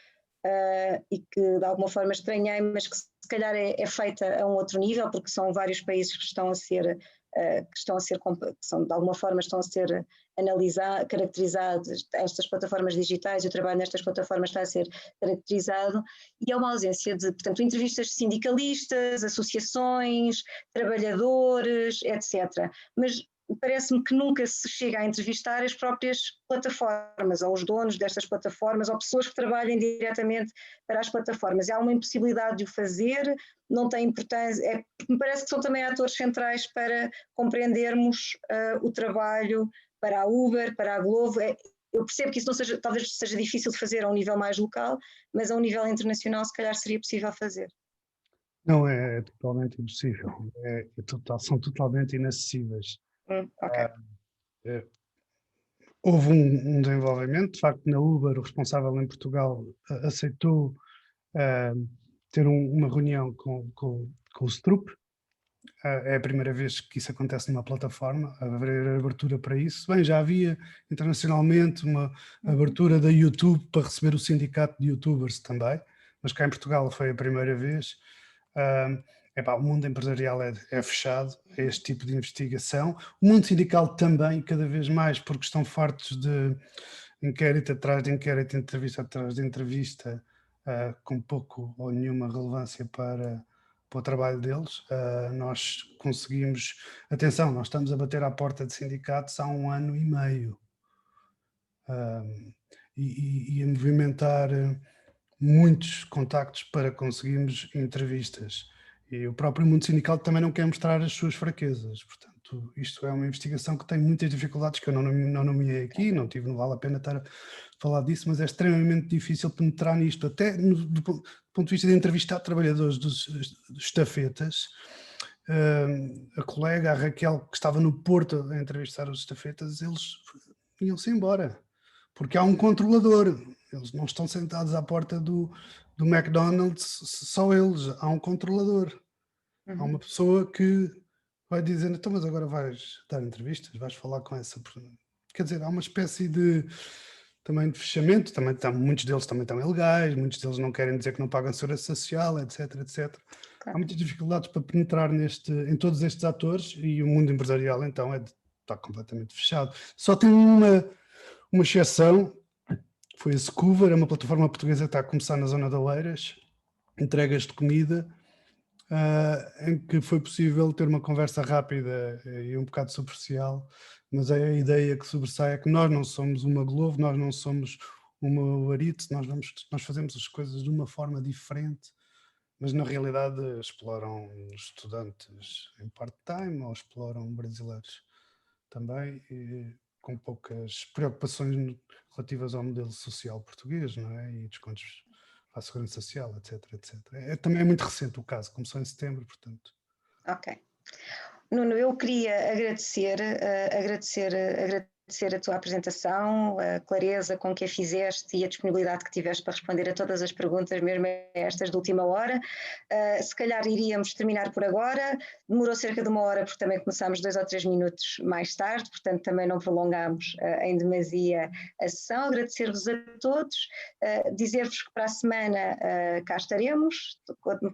e que de alguma forma estranhei, mas que se calhar é feita a um outro nível, porque são vários países que estão a ser de alguma forma estão a ser caracterizados, estas plataformas digitais, e o trabalho nestas plataformas está a ser caracterizado, e há uma ausência de, portanto, entrevistas de sindicalistas, associações, trabalhadores, etc. Mas parece-me que nunca se chega a entrevistar as próprias plataformas, ou os donos destas plataformas, ou pessoas que trabalhem diretamente para as plataformas. Há uma impossibilidade de o fazer, não tem importância, me parece que são também atores centrais para compreendermos o trabalho para a Uber, para a Glovo. Eu percebo que isso talvez seja difícil de fazer a um nível mais local, mas a um nível internacional se calhar seria possível fazer. Não, é totalmente impossível, são totalmente inacessíveis. Okay. Houve um desenvolvimento, de facto, na Uber, o responsável em Portugal aceitou ter uma reunião com o Stroop. É a primeira vez que isso acontece numa plataforma, haver abertura para isso. Bem, já havia internacionalmente uma abertura da YouTube para receber o sindicato de youtubers também, mas cá em Portugal foi a primeira vez. O mundo empresarial é fechado a este tipo de investigação. O mundo sindical também, cada vez mais, porque estão fartos de inquérito atrás de inquérito, entrevista atrás de entrevista, com pouco ou nenhuma relevância para o trabalho deles. Nós conseguimos... Atenção, nós estamos a bater à porta de sindicatos há 1 ano e meio. E a movimentar muitos contactos para conseguirmos entrevistas. E o próprio mundo sindical também não quer mostrar as suas fraquezas. Portanto, Portanto, isto é uma investigação que tem muitas dificuldades que eu não nomeei aqui, não vale a pena estar a falar disso, mas é extremamente difícil penetrar nisto, até do ponto de vista de entrevistar trabalhadores dos estafetas. A colega, a Raquel, que estava no Porto a entrevistar os estafetas, eles iam-se embora, porque há um controlador, eles não estão sentados à porta do McDonald's, só eles, há um controlador, há uma pessoa que vai dizendo, então mas agora vais dar entrevistas, vais falar com essa pessoa. Quer dizer, há uma espécie também de fechamento, muitos deles também estão ilegais, muitos deles não querem dizer que não pagam segurança social, etc, etc. Há muitas dificuldades para penetrar em todos estes atores e o mundo empresarial então está completamente fechado. Só tem uma exceção, foi a Scoover, é uma plataforma portuguesa que está a começar na zona de Oeiras, entregas de comida, em que foi possível ter uma conversa rápida e um bocado superficial, mas a ideia que sobressai é que nós não somos uma Glovo, nós não somos uma Uber Eats, nós fazemos as coisas de uma forma diferente, mas na realidade exploram estudantes em part-time ou exploram brasileiros também, com poucas preocupações relativas ao modelo social português, não é? E descontos à segurança social, etc, etc. Também é muito recente o caso, começou em setembro, portanto. Ok. Nuno, eu queria agradecer a tua apresentação, a clareza com que a fizeste e a disponibilidade que tiveste para responder a todas as perguntas, mesmo estas de última hora. Se calhar iríamos terminar por agora, demorou cerca de 1 hora porque também começámos 2 ou 3 minutos mais tarde, portanto também não prolongámos em demasia a sessão. Agradecer-vos a todos, dizer-vos que para a semana cá estaremos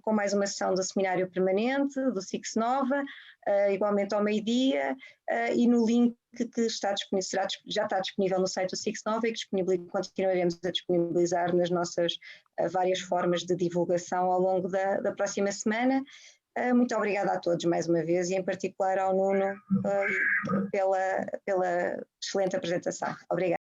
com mais uma sessão do Seminário Permanente, do SICS Nova, igualmente ao meio-dia, e no link que está disponível, já está disponível no site do SICS Nova e que continuaremos a disponibilizar nas nossas várias formas de divulgação ao longo da próxima semana. Muito obrigada a todos mais uma vez e em particular ao Nuno pela excelente apresentação. Obrigada.